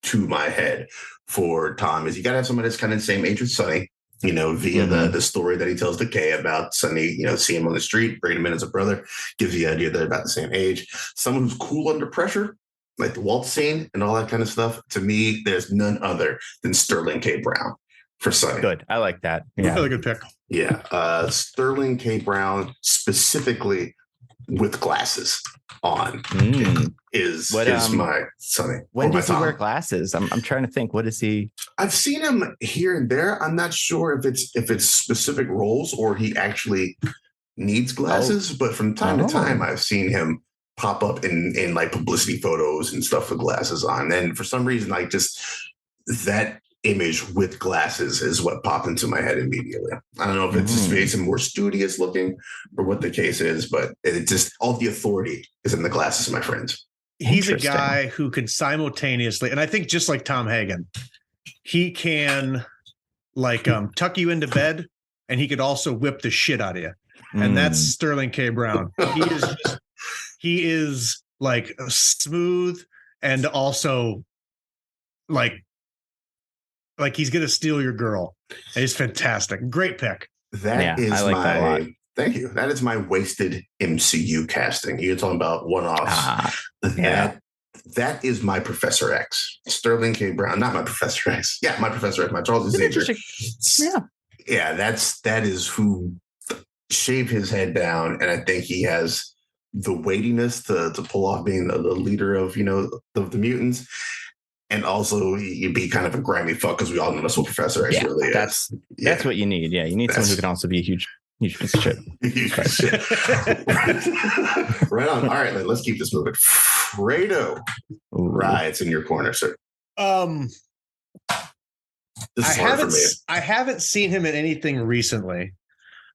to my head for Tom is you got to have somebody that's kind of the same age as Sonny, via the story that he tells to Kay about Sonny, seeing him on the street, bringing him in as a brother, gives you the idea that they're about the same age. Someone who's cool under pressure, like the waltz scene and all that kind of stuff. To me, there's none other than Sterling K. Brown for Sonny. Good. I like that. Yeah. Really good pick. Yeah. Sterling K. Brown, specifically with glasses on, is my Sonny. When does he wear glasses? I'm trying to think. What is he? I've seen him here and there. I'm not sure if it's specific roles or he actually needs glasses, but from time to time, I've seen him pop up in like publicity photos and stuff with glasses on. And for some reason, like just that image with glasses is what popped into my head immediately. I don't know if it's his face and more studious looking or what the case is, but it just, all the authority is in the glasses, my friends. He's a guy who can simultaneously, and I think just like Tom Hagen, he can like tuck you into bed and he could also whip the shit out of you. And that's Sterling K. Brown. He is like smooth and also like he's gonna steal your girl. He's fantastic. Great pick. That thank you. That is my wasted MCU casting. You're talking about one-offs. That is my Professor X. Sterling K. Brown, not my Professor X. Yeah, my Professor X, my Charles Xavier. Yeah, that is who shaved his head down, and I think he has the weightiness to pull off being the leader of the mutants. And also, you'd be kind of a grimy fuck because we all know that's what Professor X really is. That's what you need. Yeah, you need someone who can also be a huge piece of shit. Right on. All right, let's keep this moving. Fredo, it's in your corner, sir. This is hard for me. I haven't seen him in anything recently.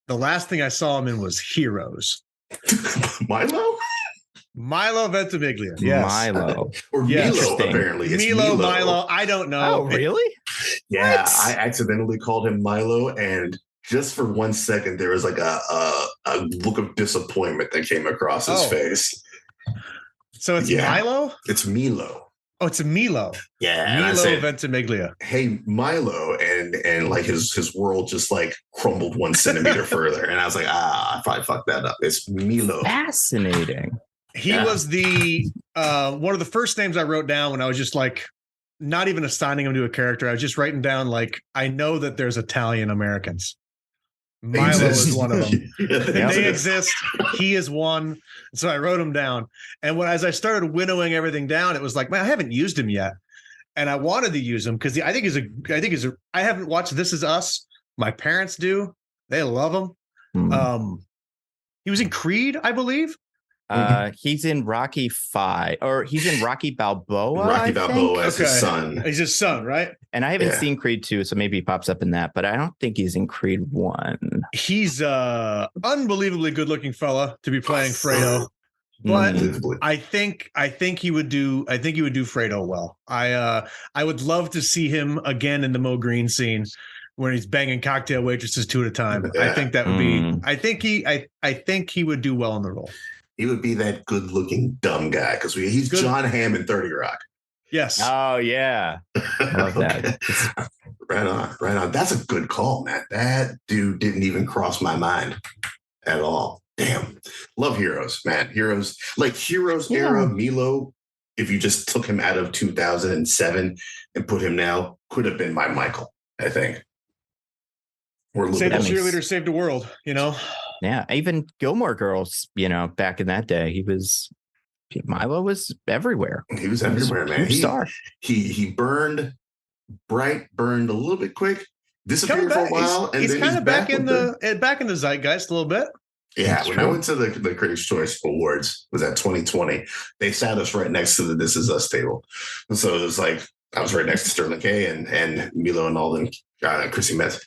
The last thing I saw him in was Heroes. Milo Ventimiglia. Yes. Milo. Or Milo, apparently. It's Milo. I don't know. Oh, really? Yeah, what? I accidentally called him Milo, and just for 1 second, there was like a look of disappointment that came across his face. So it's Milo? It's Milo. Oh, it's Milo. Yeah. Milo Ventimiglia. Hey, Milo. And like his world just like crumbled 1 centimeter further. And I was like, I probably fucked that up. It's Milo. Fascinating. He was the one of the first names I wrote down when I was just like not even assigning him to a character. I was just writing down like I know that there's Italian Americans. Milo is one of them. They exist. He is one. So I wrote him down. And as I started winnowing everything down, it was like, man, I haven't used him yet. And I wanted to use him because I haven't watched This Is Us. My parents do. They love him. He was in Creed, I believe. He's in Rocky 5, or he's in Rocky Balboa. Rocky Balboa as his son. He's his son, right? And I haven't seen Creed 2, so maybe he pops up in that, but I don't think he's in Creed 1. He's unbelievably good-looking fella to be playing Fredo. But I think he would do Fredo well. I would love to see him again in the Mo Green scene when he's banging cocktail waitresses 2 at a time. I think that would be I think he would do well in the role. He would be that good-looking dumb guy because he's good. John Hamm in 30 Rock. Yes. Oh yeah, I love that. Right on. That's a good call, man. That dude didn't even cross my mind at all. Damn, love Heroes, man. Heroes era Milo. If you just took him out of 2007 and put him now, could have been my Michael. I think. Save the cheerleader, save the world. Yeah, even Gilmore Girls, back in that day, Milo was everywhere. He was everywhere, man. Huge star. He burned bright, burned a little bit quick, disappeared for a while, and he's then kind of back in the zeitgeist a little bit. Yeah, when I went to the Critics' Choice Awards, was that 2020? They sat us right next to the This Is Us table, and so it was like I was right next to Sterling K. and Milo and all them, Chrissy Metz.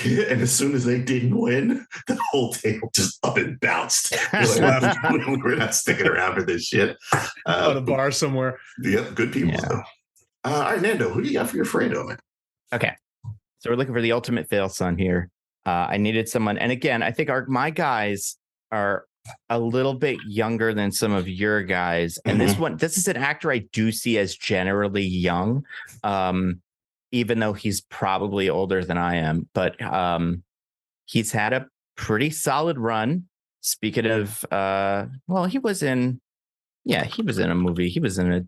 And as soon as they didn't win, the whole table just up and bounced. We're not sticking around for this shit. At a bar somewhere. Yep, good people. Yeah. All right, Nando, who do you got for your Fredo, man? Okay. So we're looking for the ultimate fail son here. I needed someone, and again, I think my guys are a little bit younger than some of your guys, and this is an actor I do see as generally young, even though he's probably older than I am. But he's had a pretty solid run. Speaking of, he was in a movie. He was in a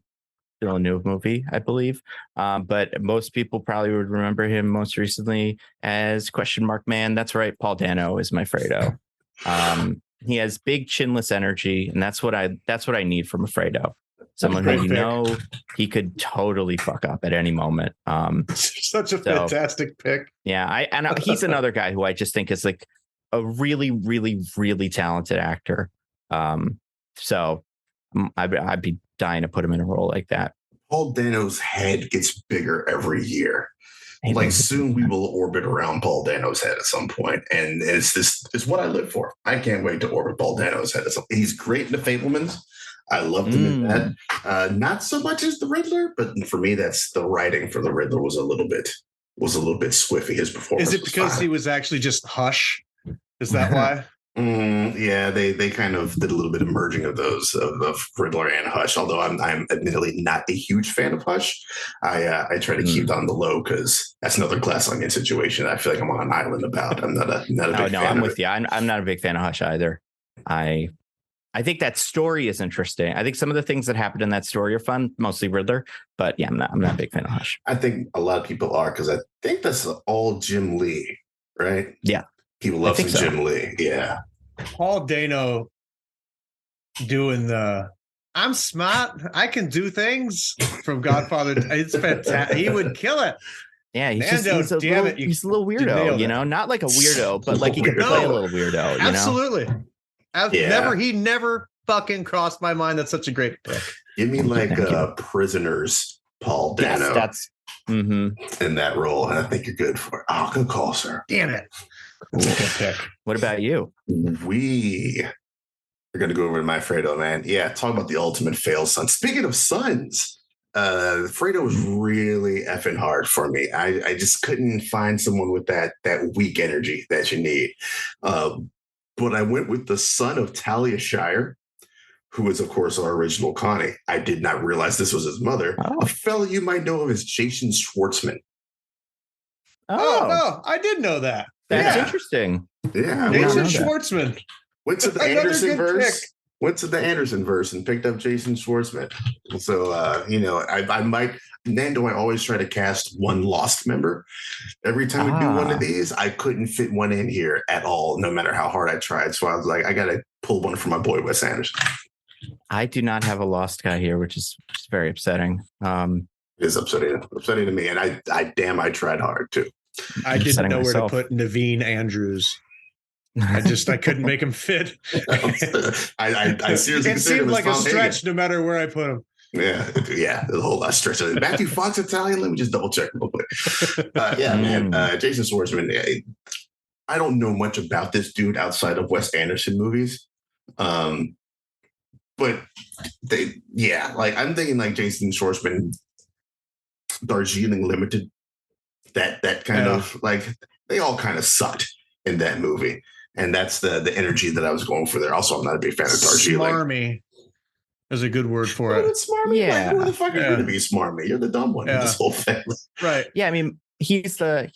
Villeneuve movie, I believe. But most people probably would remember him most recently as Question Mark Man. That's right. Paul Dano is my Fredo. He has big chinless energy, and that's what I need from a Fredo. Someone who he could totally fuck up at any moment. Such a fantastic pick. Yeah, he's another guy who I just think is like a really, really, really talented actor. So I'd be dying to put him in a role like that. Paul Dano's head gets bigger every year. Like soon we will orbit around Paul Dano's head at some point, and it's what I live for. I can't wait to orbit Paul Dano's head. He's great in The Fabelmans. I loved him in that. Not so much as the Riddler, but for me, that's the writing for the Riddler was a little bit squiffy. His performance. Is it because he was actually just Hush? Is that why? Yeah, they kind of did a little bit of merging of those of Riddler and Hush. Although I'm admittedly not a huge fan of Hush. I try to keep it on the low because that's another glass onion situation. I feel like I'm on an island about. I'm not a big fan. I'm with you. I'm not a big fan of Hush either. I think that story is interesting. I think some of the things that happened in that story are fun, mostly Riddler. But yeah, I'm not a big fan of Hush. I think a lot of people are because I think that's all Jim Lee, right? Yeah. People love some Jim Lee. Yeah. Paul Dano doing I'm smart, I can do things from Godfather. It's fantastic. He would kill it. Yeah, he's a little weirdo, you know, not like a weirdo, but like he can play a little weirdo. You absolutely. He never fucking crossed my mind. That's such a great pick. Give me like Prisoners, Paul Dano. Yes, in that role, and I think you're good for it. Oh, good call, sir. Damn it. Good pick. What about you? We are going to go over to my Fredo, man. Yeah, talk about the ultimate fail son. Speaking of sons, Fredo was really effing hard for me. I just couldn't find someone with that weak energy that you need. But I went with the son of Talia Shire, who is, of course, our original Connie. I did not realize this was his mother. A fellow you might know him as Jason Schwartzman. Oh, no, I did know that. That's interesting. Yeah. Jason Schwartzman. Went to the Anderson verse. Went to the Anderson verse and picked up Jason Schwartzman. So, I might, Nando, I always try to cast one Lost member. Every time we do one of these, I couldn't fit one in here at all, no matter how hard I tried. So I was like, I got to pull one from my boy, Wes Anderson. I do not have a Lost guy here, which is very upsetting. It is upsetting to me. And I tried hard too. I didn't know where to put Naveen Andrews. I couldn't make him fit. I seriously it seemed like a stretch no matter where I put him. Yeah, there's a whole lot of stretch. Matthew Fox Italian. Let me just double check real quick. Man, Jason Schwartzman. I don't know much about this dude outside of Wes Anderson movies, but I'm thinking like Jason Schwartzman, Darjeeling Limited. That kind of like they all kind of sucked in that movie, and that's the energy that I was going for there. Also, I'm not a big fan of Darjeeling. Smarmy is a good word for it. Smarmy, like, who the fuck are you going to be smarmy? You're the dumb one in this whole thing, right? Yeah, I mean, he's the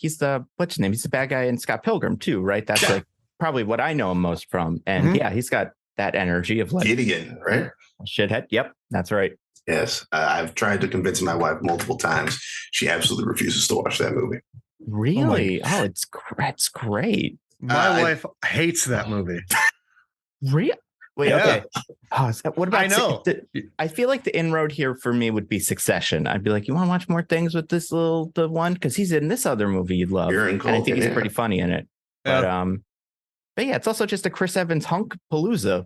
what's his name? He's the bad guy in Scott Pilgrim too, right? That's like probably what I know him most from, and he's got that energy of like Gideon, right? Shithead. Yep, that's right. Yes, I've tried to convince my wife multiple times. She absolutely refuses to watch that movie. Really? It's great. My wife hates that movie. Really? Wait, okay. What about? I know. I feel like the inroad here for me would be Succession. I'd be like, you want to watch more things with the one because he's in this other movie you'd love, and I think he's pretty funny in it. Yeah. But yeah, it's also just a Chris Evans hunk palooza.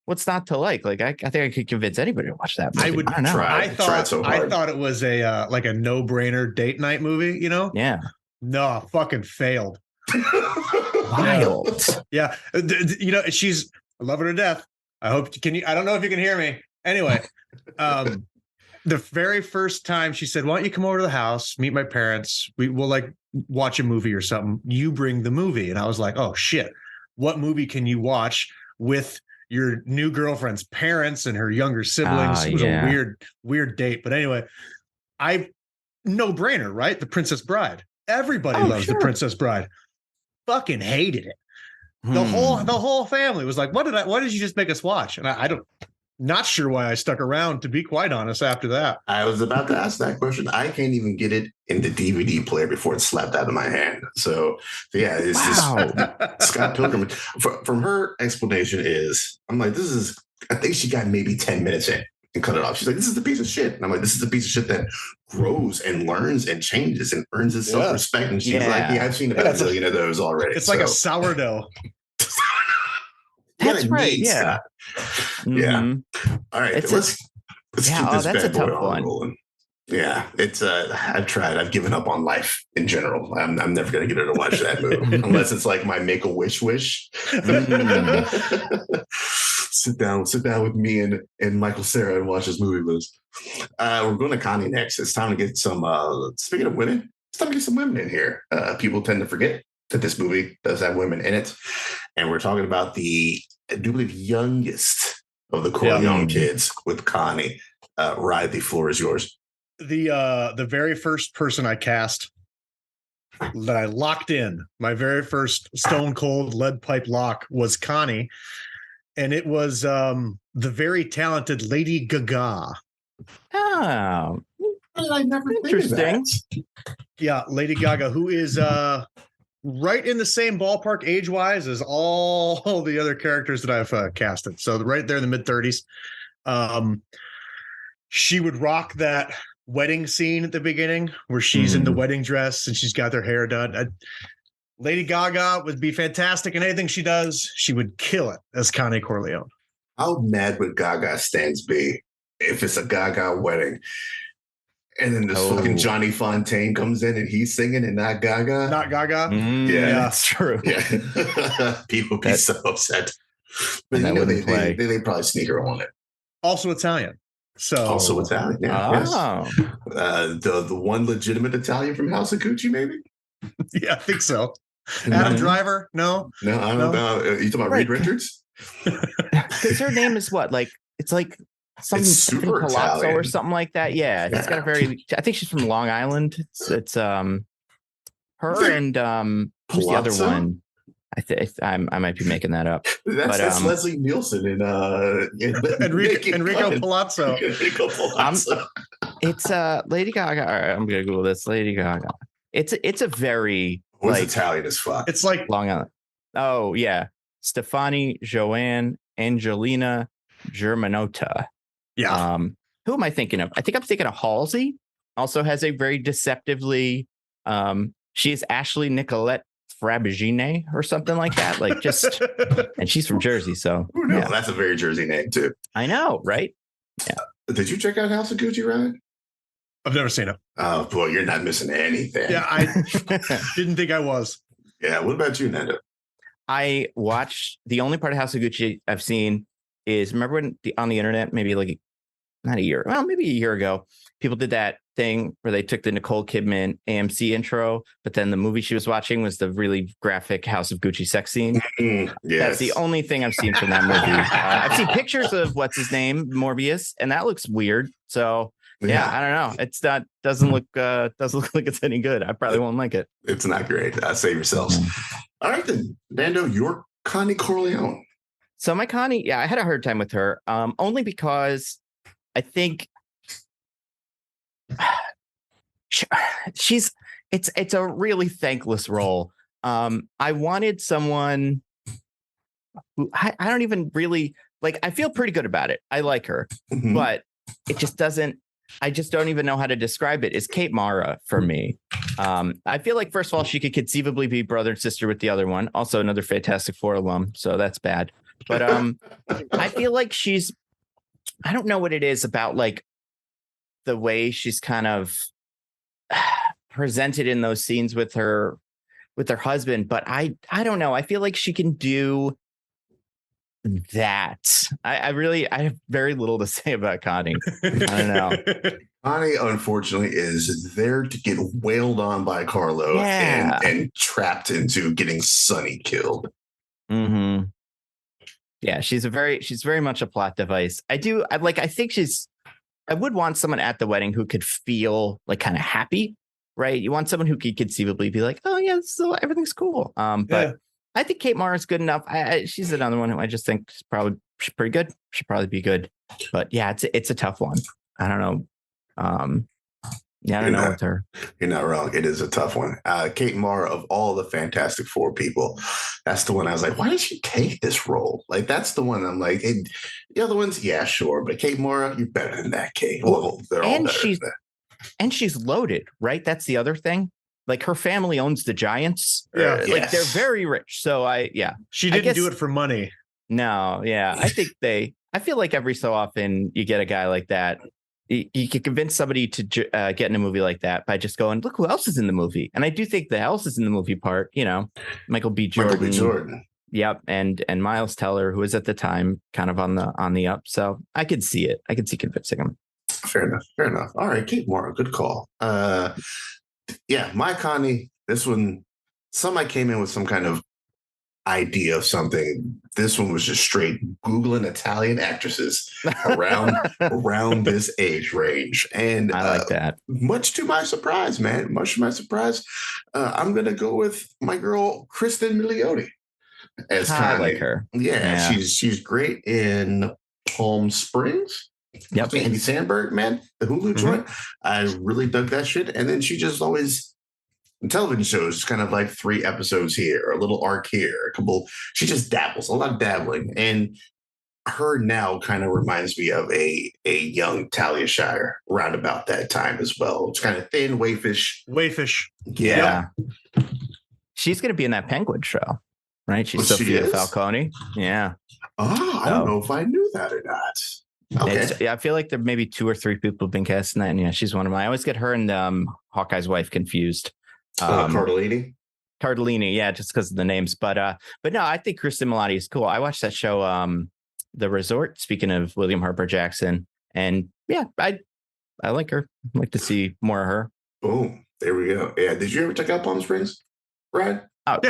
What's not to like? Like I think I could convince anybody to watch that movie. I would I don't know. I thought it was a like a no-brainer date night movie, you know? Yeah. No, fucking failed. Wild. Yeah. I love her to death. I don't know if you can hear me. Anyway, the very first time she said, why don't you come over to the house, meet my parents? We'll like watch a movie or something, you bring the movie. And I was like, oh shit, what movie can you watch with your new girlfriend's parents and her younger siblings? It was a weird date. But anyway, no brainer, right? The Princess Bride. Everybody loves The Princess Bride. Fucking hated it. The whole family was like, what did you just make us watch? And I don't, not sure why I stuck around, to be quite honest, after that. I was about to ask that question. I can't even get it in the DVD player before it's slapped out of my hand. So yeah, it's just Scott Pilgrim. From her explanation I'm like, I think she got maybe 10 minutes in and cut it off. She's like, this is the piece of shit. And I'm like, this is the piece of shit that grows and learns and changes and earns its self-respect. And she's like, yeah, I've seen about a million of those already. It's like a sourdough. That's right. Yeah. Yeah. All right. Let's keep this bad boy on rolling. Yeah. It's I've tried. I've given up on life in general. I'm never going to get her to watch that movie unless it's like my Make-A-Wish wish. Sit down with me and Michael Cera and watch this movie with us. We're going to Connie next. It's time to get some, speaking of women, it's time to get some women in here. People tend to forget that this movie does have women in it. And we're talking about I do believe, youngest of the Corleone kids with Connie. Ryan, the floor is yours. The very first person I cast that I locked in, my very first stone cold lead pipe lock, was Connie. And it was the very talented Lady Gaga. Oh, I never interesting. Yeah, Lady Gaga, who is right in the same ballpark age-wise as all the other characters that I've casted. So right there in the mid-30s. She would rock that wedding scene at the beginning where she's in the wedding dress and she's got her hair done. Lady Gaga would be fantastic in anything she does. She would kill it as Connie Corleone. How mad would Gaga stands be if it's a Gaga wedding? And then this fucking Johnny Fontaine comes in and he's singing and not Gaga. Not Gaga? Yeah, that's true. Yeah. People be so upset. But they probably sneak her on it. Also Italian. Also Italian, yeah. The one legitimate Italian from House of Gucci, maybe? Yeah, I think so. Adam Driver? No. I don't know. You talking about Reed Richards? Because her name is what? Like, it's like something super Palazzo Italian or something like that. Yeah, it's got a very. I think she's from Long Island. It's her and who's the other one? I might be making that up. That's Leslie Nielsen and Enrico Palazzo. Enrico Palazzo. It's Lady Gaga. All right, I'm gonna Google this. Lady Gaga. It's a very Italian as fuck. It's like Long Island. Oh yeah, Stefani Joanne Angelina Germanotta. Yeah. Who am I thinking of? I think I'm thinking of Halsey. Also has a very deceptively. She is Ashley Nicolette Frabigine or something like that. Like just, and she's from Jersey, so who knows? Yeah. That's a very Jersey name too. I know, right? Yeah. Did you check out House of Gucci, Ryan? I've never seen it. Oh boy, you're not missing anything. Yeah, I didn't think I was. Yeah. What about you, Nando? I watched the only part of House of Gucci I've seen is remember when on the internet, maybe like not a year, well, maybe a year ago, people did that thing where they took the Nicole Kidman AMC intro, but then the movie she was watching was the really graphic House of Gucci sex scene. Yes. That's the only thing I've seen from that movie. I've seen pictures of what's his name, Morbius, and that looks weird. So yeah, I don't know. It's not doesn't look like it's any good. I probably won't like it. It's not great. Save yourselves. All right then, Nando, you're Connie Corleone. So my Connie, yeah, I had a hard time with her, only because I think it's a really thankless role. I wanted someone who I don't even really like. I feel pretty good about it. I like her, but it just doesn't. I just don't even know how to describe it. Is Kate Mara for me? I feel like first of all, she could conceivably be brother and sister with the other one. Also, another Fantastic Four alum, so that's bad. But I feel like she's. I don't know what it is about like the way she's kind of presented in those scenes with her husband, but I don't know. I feel like she can do that. I have very little to say about Connie. I don't know. Connie, unfortunately, is there to get wailed on by Carlo and trapped into getting Sonny killed. Mm-hmm. Yeah, she's very much a plot device. I would want someone at the wedding who could feel like kind of happy, right? You want someone who could conceivably be like, oh yeah, so everything's cool. But I think Kate Mara is good enough. She's another one who I just think she's pretty good. She'd probably be good. But yeah, it's a tough one. I don't know. I don't know with her. You're not wrong. It is a tough one. Kate Mara, of all the Fantastic Four people, that's the one I was like, why did she take this role? Like, that's the one I'm like, hey, the other ones, yeah, sure. But Kate Mara, you're better than that, Kate. Well, they're all better than that. And she's loaded, right? That's the other thing. Like, her family owns the Giants. Yeah. Like, they're very rich. So she didn't do it for money. No. Yeah. I feel like every so often you get a guy like that. You can convince somebody to get in a movie like that by just going, look who else is in the movie. And I do think the else is in the movie part, Michael B. Jordan. Yep. And Miles Teller, who was at the time kind of on the up. So I could see it. I could see convincing him. Fair enough. All right. Kate Mara, good call. My Connie, this one, I came in with some kind of idea of something. This one was just straight Googling Italian actresses around this age range. And I like that. Much to my surprise, man. I'm going to go with my girl, Kristen Milioti. As Connie. I like her. Yeah. She's great in Palm Springs. Yep. Andy Samberg, man, the Hulu joint. I really dug that shit. And then she just always television shows, kind of like 3 episodes here, a little arc here, a couple. She just dabbles, a lot of dabbling, and her now kind of reminds me of a young Talia Shire around about that time as well. It's kind of thin, waifish. Yeah. She's going to be in that Penguin show, right? She's Sophia Falcone. Yeah. Oh, I don't know if I knew that or not. Okay. I feel like there may be 2 or 3 people have been cast in that, and she's one of mine. I always get her and Hawkeye's wife confused. Cardellini, yeah, just because of the names. But no, I think Kristen Milioti is cool. I watched that show, The Resort. Speaking of William Harper Jackson, and yeah, I like her. I'd like to see more of her. Boom, there we go. Yeah, did you ever check out Palm Springs, Brad? Oh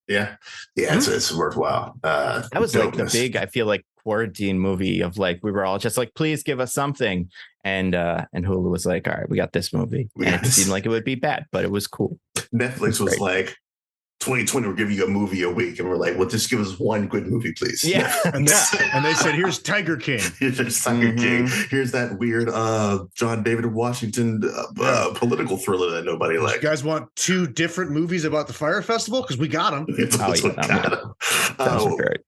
yeah. It's worthwhile. That was like the big, I feel like, quarantine movie of like, we were all just like, please give us something, and Hulu was like, all right, we got this movie. It seemed like it would be bad, but it was cool. Netflix was like, 2020, we're giving you a movie a week, and we're like, well, just give us one good movie, please. Yeah. and they said, here's Tiger King. Here's Tiger King. Here's that weird John David Washington political thriller that nobody likes. You guys want 2 different movies about the Fire Festival? Because we got them.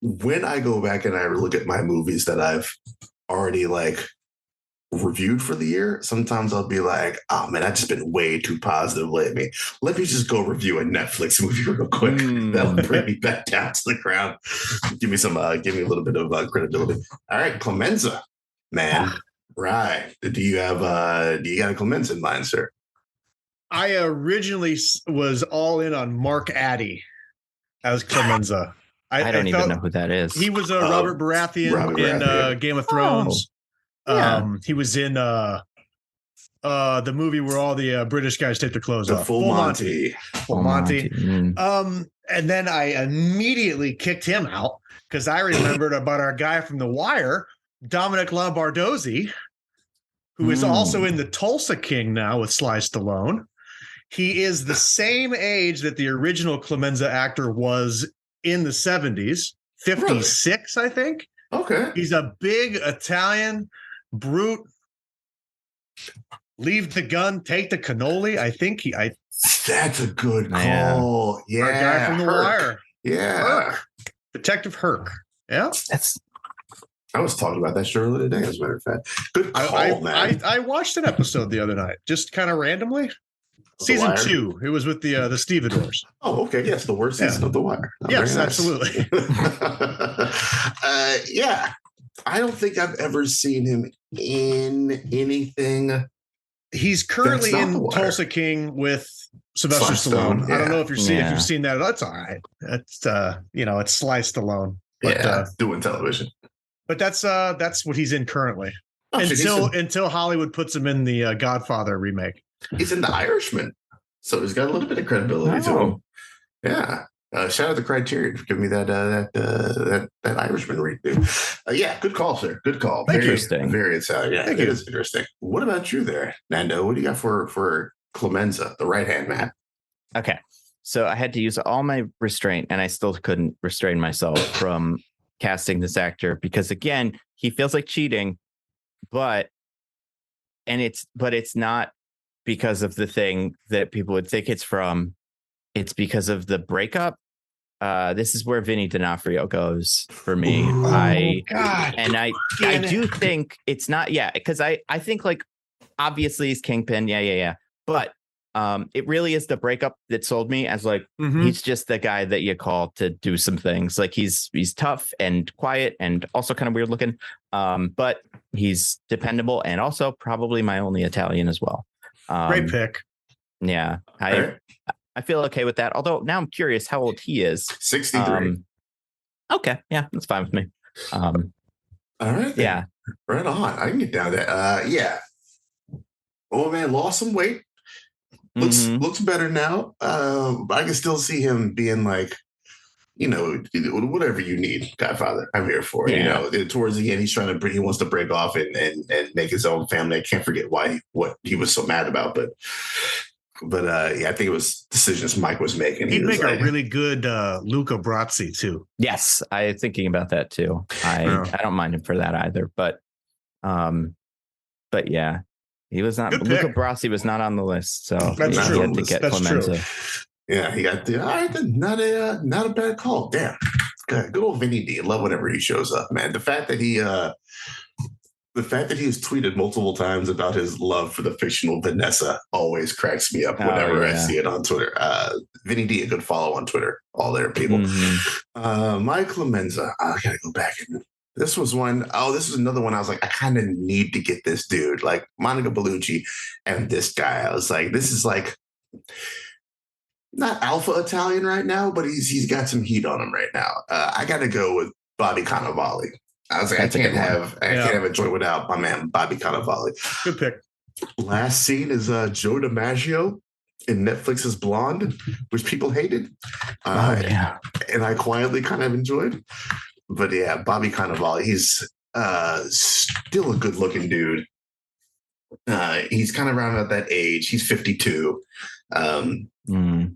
When I go back and I look at my movies that I've already reviewed for the year, sometimes I'll be like, oh man, I've just been way too positive lately. Let me just go review a Netflix movie real quick. That'll bring me back down to the ground. Give me a little bit of credibility. All right, Clemenza, man. Right. Do you got a Clemenza in mind, sir? I originally was all in on Mark Addy as Clemenza. I don't even know who that is. He was Robert Baratheon in Game of Thrones. He was in the movie where all the British guys take their clothes off. Full Monty. And then I immediately kicked him out because I remembered about our guy from The Wire, Dominic Lombardozzi, who is also in the Tulsa King now with Sly Stallone. He is the same age that the original Clemenza actor was in the 70s, 56, really? I think. Okay. He's a big Italian brute. Leave the gun, take the cannoli. I think that's a good call. Yeah. Our guy from The Wire. Yeah. Herc. Detective Herc. Yeah. I was talking about that show earlier today, as a matter of fact. Good call, man. I watched an episode the other night, just kind of randomly. Season 2. It was with the Stevedores. Oh, okay. Yes, the worst season of The Wire. Yes, absolutely. Yeah. I don't think I've ever seen him in anything. He's currently in Tulsa King with Sylvester Stallone. Yeah. I don't know if you've seen that. That's all right. That's it's Sly Stallone. But, doing television. But that's what he's in currently. Oh, shit, until Hollywood puts him in the Godfather remake. he's in The Irishman, so he's got a little bit of credibility to him. Yeah. Shout out to Criterion for giving me that Irishman redo. Yeah, good call, sir. Good call. Very Interesting. Very exciting. Yeah, Thank it you. is interesting. What about you there, Nando? What do you got for Clemenza, the right hand man? Okay. So I had to use all my restraint, and I still couldn't restrain myself from casting this actor because, again, he feels like cheating, but it's not because of the thing that people would think it's from. It's because of the breakup. This is where Vinny D'Onofrio goes for me. God. And I do think it's not, because I think, like, obviously he's Kingpin, yeah. But it really is the breakup that sold me as, like, he's just the guy that you call to do some things. Like, he's tough and quiet and also kind of weird looking, but he's dependable and also probably my only Italian as well. Great pick. Yeah, I feel okay with that. Although now I'm curious how old he is. 63. Okay, yeah, that's fine with me. All right. Yeah. Right on. I can get down there. Yeah. Oh man, lost some weight. Looks better now. But I can still see him being like, whatever you need, Godfather. I'm here for it. Yeah. Towards the end, he wants to break off and make his own family. I can't forget what he was so mad about, but I think it was decisions Mike was making. He'd make a really good Luca Brasi too. Yes, I'm thinking about that too. I don't mind him for that either. But yeah, he was not. Luca Brasi was not on the list, so that's true. He had to get Clemenza. True. Yeah, he got all right. Then not a bad call. Damn, good old Vinny D. I love whenever he shows up, man. The fact that he has tweeted multiple times about his love for the fictional Vanessa always cracks me up whenever I see it on Twitter. Vinny D, a good follow on Twitter. All there, people. My Clemenza. I gotta go back and. This was one. Oh, this is another one. I was like, I kind of need to get this dude, like Monica Bellucci, and this guy. I was like, this is like. Not alpha Italian right now, but he's got some heat on him right now. I got to go with Bobby Cannavale. I was like, I can't have a joint without my man Bobby Cannavale. Good pick. Last scene is Joe DiMaggio in Netflix's Blonde, which people hated. And I quietly kind of enjoyed. But yeah, Bobby Cannavale, he's still a good looking dude. He's kind of around at that age. He's 52.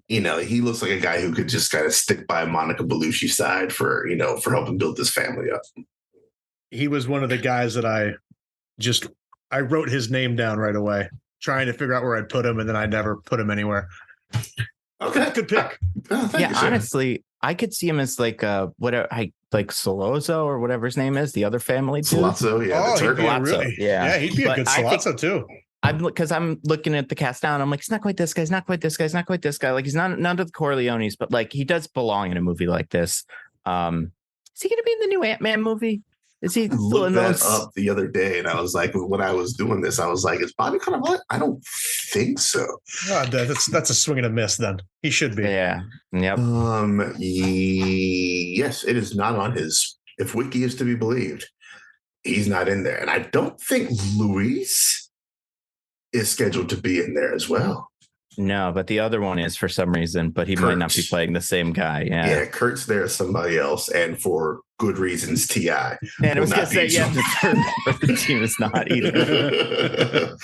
He looks like a guy who could just kind of stick by Monica Bellucci's side for helping build this family up. He was one of the guys that I wrote his name down right away, trying to figure out where I'd put him, and then I never put him anywhere. Okay, good pick. Thank you, honestly, I could see him as like Salozzo or whatever his name is, the other family dude. Salazzo, yeah. He'd be a good Salazzo too. Because I'm looking at the cast now and I'm like, he's not quite this guy. He's not quite this guy. He's not quite this guy. Like, he's none of the Corleones, but like, he does belong in a movie like this. Is he going to be in the new Ant-Man movie? Is he still in those? I looked that up the other day, and I was like, when I was doing this, I was like, is Bobby Cannavale? I don't think so. Oh, that's a swing and a miss. Then he should be. Yeah. Yep. Yes, it is not on his. If Wiki is to be believed, he's not in there, and I don't think Luis is scheduled to be in there as well. No, but the other one is for some reason, but he might not be playing the same guy. Yeah, Kurt's there as somebody else, and for good reasons, T.I. And I was going to say, the team is not either.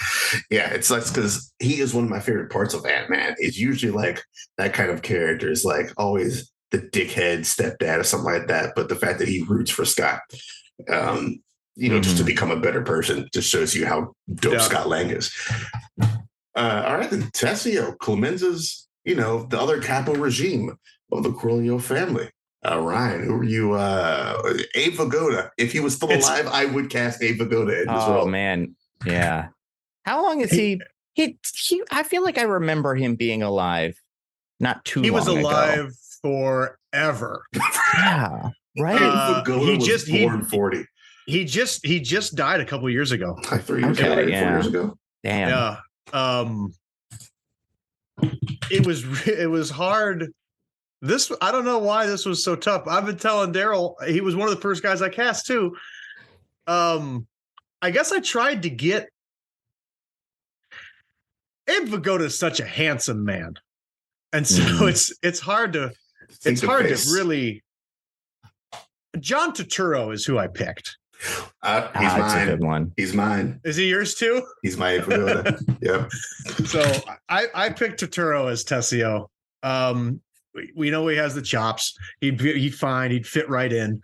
Yeah, it sucks because he is one of my favorite parts of Ant-Man. It's usually like that kind of character is like always the dickhead stepdad or something like that. But the fact that he roots for Scott, just to become a better person, just shows you how dope Scott Lang is. All right, then Tessio, Clemenza's, the other capo regime of the Corleone family. Ryan, who are you? Abe Vigoda. If he was still alive, I would cast Abe Vigoda in as well. Oh man, yeah. How long is he? He. I feel like I remember him being alive. Not too. He was long alive ago. Forever. Yeah. Right. He was born 40. He just died a couple of years ago. Like 3 years ago, 4 years ago. Damn. Yeah. It was hard. I don't know why this was so tough. I've been telling Daryl, he was one of the first guys I cast too. I guess I tried to get Abe Vigoda is such a handsome man. And so it's hard to really. John Turturro is who I picked. He's mine. A good one. He's mine. Is he yours too? He's my Abe Vigoda. Yep. So I picked Turturro as Tessio. We know he has the chops. He'd fine. He'd fit right in.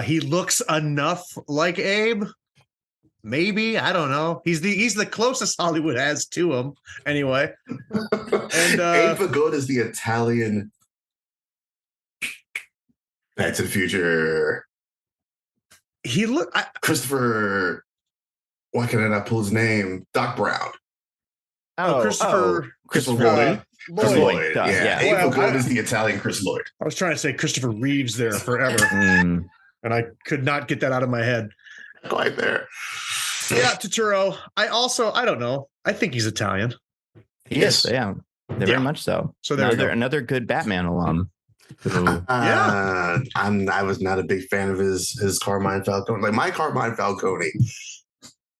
He looks enough like Abe. Maybe, I don't know. He's the closest Hollywood has to him, anyway. And Abe Vigoda is the Italian Back to the Future. He look Christopher. Why can I not pull his name? Doc Brown. Christopher Lloyd. Chris Lloyd. Yeah. Abe Well, Vigoda is the Italian Chris Lloyd. I was trying to say Christopher Reeves there forever, and I could not get that out of my head. Quite there. Yeah, Turturro. I don't know. I think he's Italian. He is, yeah. Very much so. So there another good Batman alum. Yeah. I was not a big fan of his Carmine Falcone. Like, my Carmine Falcone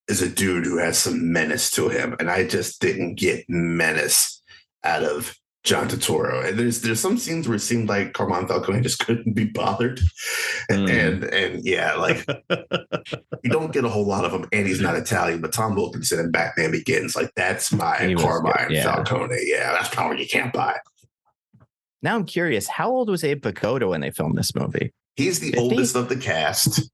is a dude who has some menace to him, and I just didn't get menace out of John Turturro. And there's some scenes where it seemed like Carmine Falcone just couldn't be bothered. And yeah, like you don't get a whole lot of him, and he's not Italian, but Tom Wilkinson in Batman Begins, like that's my Carmine Falcone. Yeah, that's power you can't buy. Now I'm curious, how old was Abe Vigoda when they filmed this movie? He's the 50? Oldest of the cast,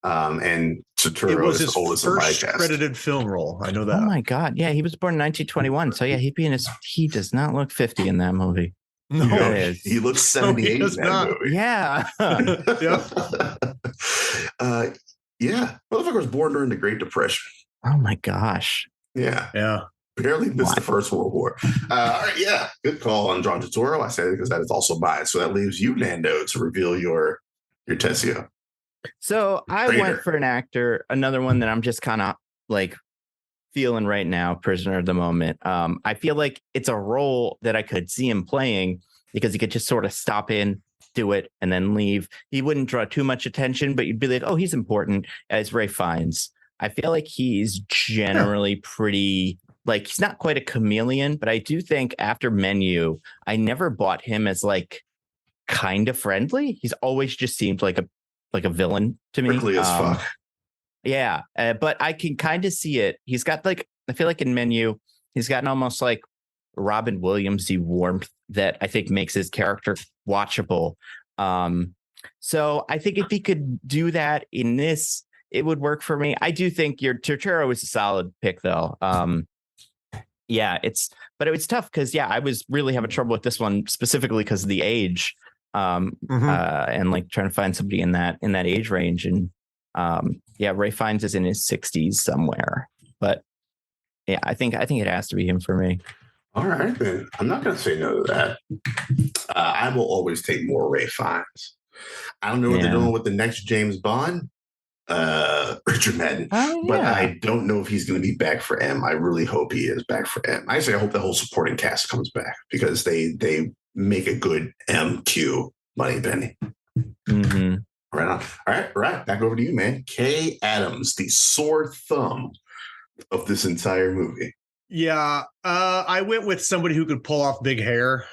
and Turturro is the oldest of my cast. Credited film role. I know that. Oh my God! Yeah, he was born in 1921, so yeah, he does not look 50 in that movie. No, he looks 78 in that movie. Yeah. Yeah. Motherfucker was born during the Great Depression. Oh my gosh. Yeah. Barely missed the First World War. All right, yeah. Good call on John Turturro. I said it because that is also mine. So that leaves you, Nando, to reveal your Tessio. So I went for an actor, another one that I'm just kind of like feeling right now, prisoner of the moment. I feel like it's a role that I could see him playing because he could just sort of stop in, do it, and then leave. He wouldn't draw too much attention, but you'd be like, oh, he's important, as Ralph Fiennes. I feel like he's generally pretty, like, he's not quite a chameleon, but I do think after Menu, I never bought him as like kind of friendly. He's always just seemed like a villain to me. Prickly as fuck. Yeah, but I can kind of see it. He's got like, I feel like in Menu, he's got an almost like Robin Williams-y warmth that I think makes his character watchable. So I think if he could do that in this, it would work for me. I do think your Turturro is a solid pick, though. Yeah, it's tough because I was really having trouble with this one specifically because of the age, and like trying to find somebody in that age range. And Ralph Fiennes is in his 60s somewhere, but yeah, I think it has to be him for me. All right, then. I'm not going to say no to that. I will always take more Ralph Fiennes. I don't know what they're doing with the next James Bond, Richard Madden, but I don't know if he's going to be back for M. I really hope he is back for M. Actually, I hope the whole supporting cast comes back because they make a good MQ Money Penny. Mm-hmm. Right on. All right. Back over to you, man. Kay Adams, the sore thumb of this entire movie. Yeah, I went with somebody who could pull off big hair.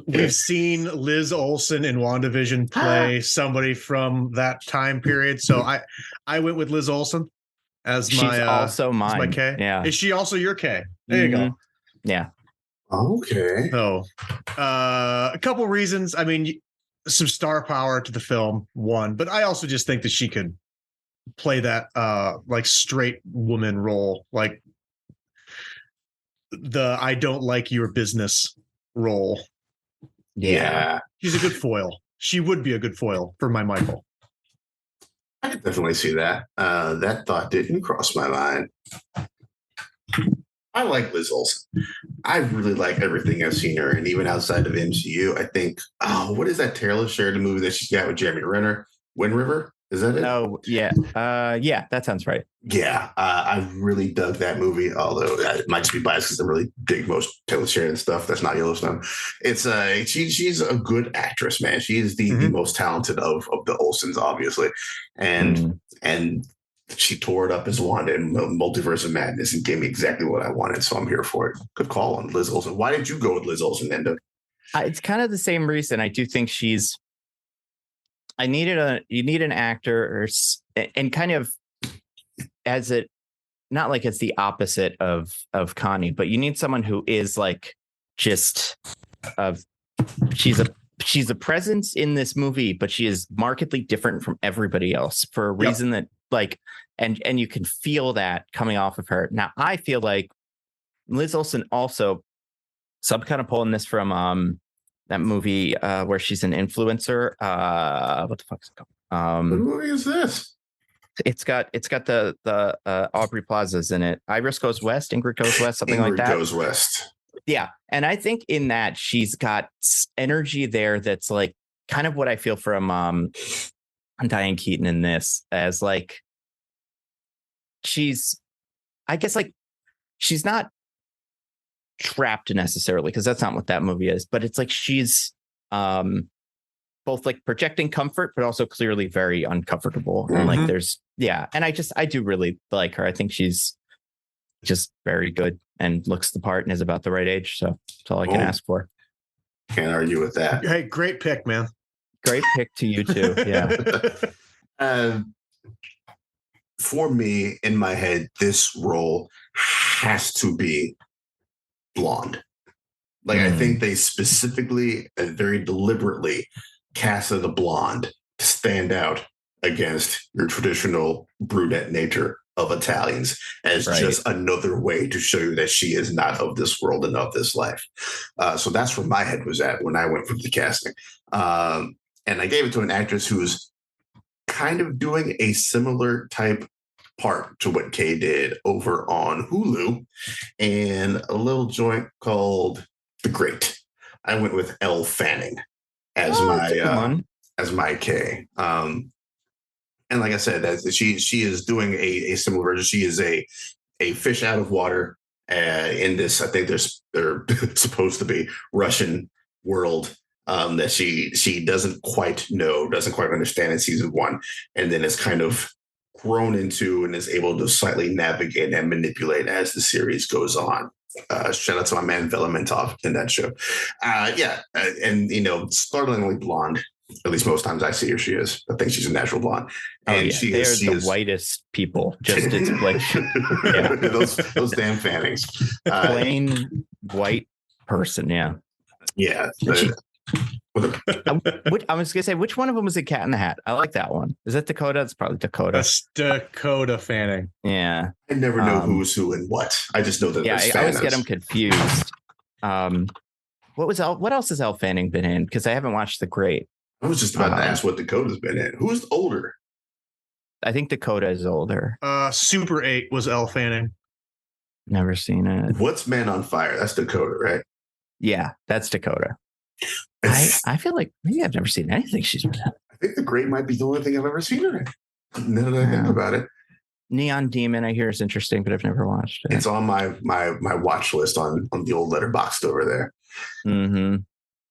We've seen Liz Olsen in WandaVision play somebody from that time period, so I went with Liz Olsen as She's also mine. My K. Yeah, is she also your K? There you go. Yeah. Okay. So, a couple reasons. I mean, some star power to the film, one, but I also just think that she could play that like straight woman role, like the I don't like your business role. Yeah. She's a good foil. She would be a good foil for my Michael. I could definitely see that. That thought didn't cross my mind. I like Liz Olsen. I really like everything I've seen her, and even outside of MCU, I think, what is that Taylor Sheridan movie that she's got with Jeremy Renner? Wind River? Is that it? Oh, yeah. Yeah, that sounds right. Yeah, I really dug that movie. Although it might just be biased because I really dig most Taylor Sheridan stuff. That's not Yellowstone. It's she's a good actress, man. She is the most talented of the Olsens, obviously, and she tore it up as Wanda in Multiverse of Madness and gave me exactly what I wanted. So I'm here for it. Good call on Liz Olsen. Why did you go with Liz Olsen, Nando? It's kind of the same reason. I do think she's. You need an actor and kind of as it, not like it's the opposite of Connie, but you need someone who is like just she's a presence in this movie, but she is markedly different from everybody else for a reason that like, and you can feel that coming off of her. Now, I feel like Liz Olsen also, so I'm kind of pulling this from that movie where she's an influencer. What the fuck is it called? What movie is this? It's got the Aubrey Plazas in it. Iris Goes West, Ingrid Goes West, something like that. Ingrid Goes West. Yeah, and I think in that she's got energy there that's like kind of what I feel from Diane Keaton in this, as like she's, I guess like she's not trapped necessarily, because that's not what that movie is, but it's like she's both like projecting comfort but also clearly very uncomfortable, and like there's and I do really like her. I think she's just very good and looks the part and is about the right age, so that's all I can ask for. Can't argue with that. Hey, great pick, man. Great pick to you too. Yeah. For me, in my head, this role has to be blonde. Like I think they specifically and very deliberately casted a blonde to stand out against your traditional brunette nature of Italians as just another way to show you that she is not of this world and of this life. So that's where my head was at when I went for the casting. And I gave it to an actress who's kind of doing a similar type part to what Kay did over on Hulu and a little joint called The Great. I went with Elle Fanning as my Kay. And like I said, that she is doing a similar version. She is a fish out of water in this. I think they're supposed to be Russian world that she doesn't quite understand in season 1, and then it's kind of grown into and is able to slightly navigate and manipulate as the series goes on. Shout out to my man Velamentov in that show. And startlingly blonde. At least most times I see her, she is. I think she's a natural blonde. And they're the whitest people. Just it's like those damn Fannings. Plain white person. Yeah. Yeah. I was gonna say, which one of them was a Cat in the Hat? I like that one. Is that Dakota? It's probably Dakota. That's Dakota Fanning. Yeah. I never know who's who and what. I just know that. Yeah, I always get them confused. What else has Elle Fanning been in? Because I haven't watched The Great. I was just about to ask what Dakota's been in. Who's older? I think Dakota is older. Super 8 was Elle Fanning. Never seen it. What's Man on Fire? That's Dakota, right? Yeah, that's Dakota. I feel like maybe I've never seen anything she's been in. I think The Great might be the only thing I've ever seen her in. Now that I think about it. Neon Demon, I hear is interesting, but I've never watched it. It's on my watch list on the old Letterboxd over there. Mm-hmm.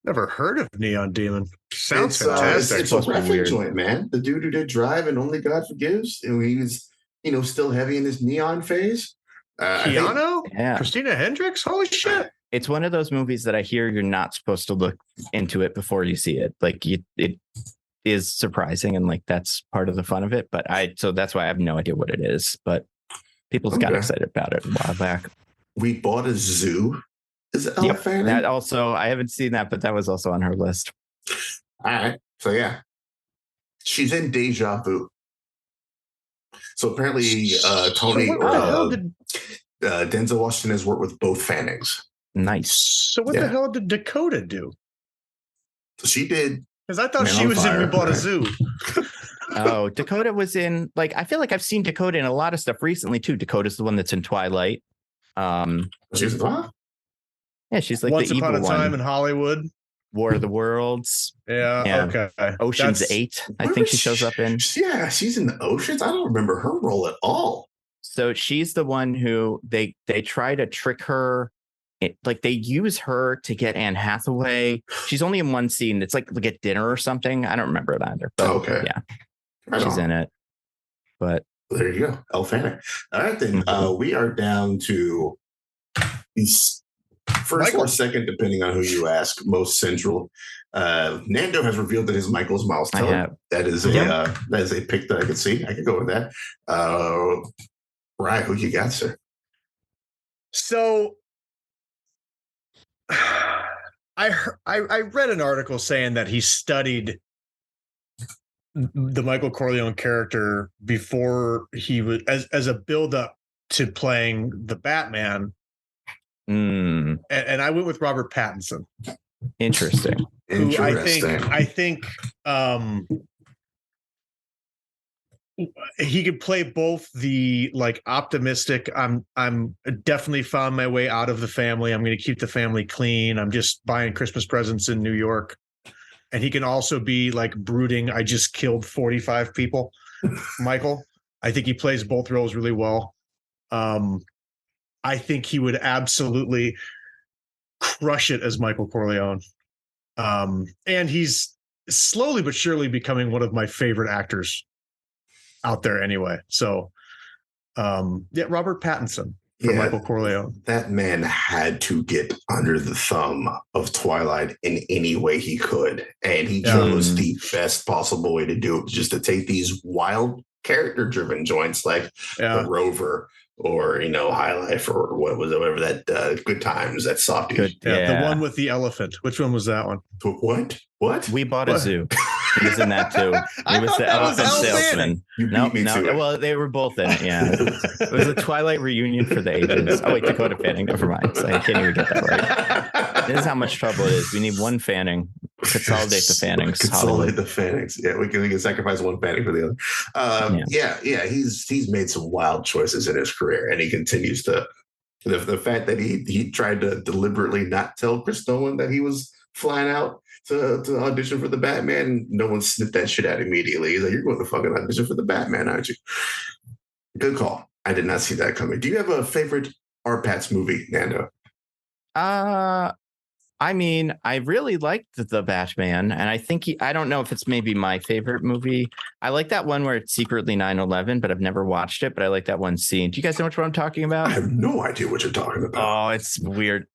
Never heard of Neon Demon. Sounds fantastic. It's a reference joint, man. The dude who did Drive and Only God Forgives, and he was, still heavy in his neon phase. Keanu? Christina Hendricks? Holy shit. It's one of those movies that I hear you're not supposed to look into it before you see it. Like it is surprising, and like that's part of the fun of it. But so that's why I have no idea what it is. But people got excited about it a while back. We Bought a Zoo. Is it Elle Fanning? That also, I haven't seen that, but that was also on her list. All right. So yeah. She's in Deja Vu. So apparently Tony Denzel Washington has worked with both Fannings. Nice. So what the hell did Dakota do? So she did. Because I thought she was in We Bought a Zoo. Oh, Dakota was in, like, I feel like I've seen Dakota in a lot of stuff recently too. Dakota's the one that's in Twilight. She's what? Yeah, she's like Once the evil Upon a Time one. in Hollywood. War of the Worlds. Yeah. Okay. Ocean's 8, I think she shows up in. Yeah, she's in the Oceans. I don't remember her role at all. So she's the one who they try to trick her. Like they use her to get Anne Hathaway. She's only in one scene. It's like at dinner or something. I don't remember it either. But okay. Yeah, she's in it. But there you go, Elle Fanning. All right, then we are down to these first or second, depending on who you ask, most central. Nando has revealed that his Michael's Miles Teller. That is a pick that I could see. I could go with that. Right, who you got, sir? So I read an article saying that he studied the Michael Corleone character before he was as a build up to playing the Batman. And I went with Robert Pattinson. Interesting. Who I think he could play both the like optimistic, I'm definitely found my way out of the family, I'm going to keep the family clean, I'm just buying Christmas presents in New York. And he can also be like brooding, I just killed 45 people. Michael, I think he plays both roles really well. I think he would absolutely crush it as Michael Corleone. And he's slowly but surely becoming one of my favorite actors out there anyway. So Robert Pattinson for Michael Corleone. That man had to get under the thumb of Twilight in any way he could. And he chose the best possible way to do it, just to take these wild character-driven joints like The Rover or, High Life or whatever that Good Times, that softie. The one with the elephant. Which one was that one? What? We Bought a Zoo. He was in that too. He was the elephant salesman. No. Well, they were both in it. Yeah, it was a Twilight reunion for the ages. Oh wait, Dakota Fanning. Never mind. So I can't even get that right. This is how much trouble it is. We need one Fanning. Consolidate the Fannings. Consolidate the Fannings. Yeah, we can sacrifice one Fanning for the other. He's made some wild choices in his career, and he continues to. The fact that he tried to deliberately not tell Chris Nolan that he was flying out to audition for the Batman, no one snipped that shit out immediately. He's like, "You're going to fucking audition for the Batman, aren't you?" Good call. I did not see that coming. Do you have a favorite Art-Pat's movie, Nando? I mean, I really liked the Batman, and I think I don't know if it's maybe my favorite movie. I like that one where it's secretly 9/11, but I've never watched it, but I like that one scene. Do you guys know what I'm talking about? I have no idea what you're talking about. Oh, it's weird.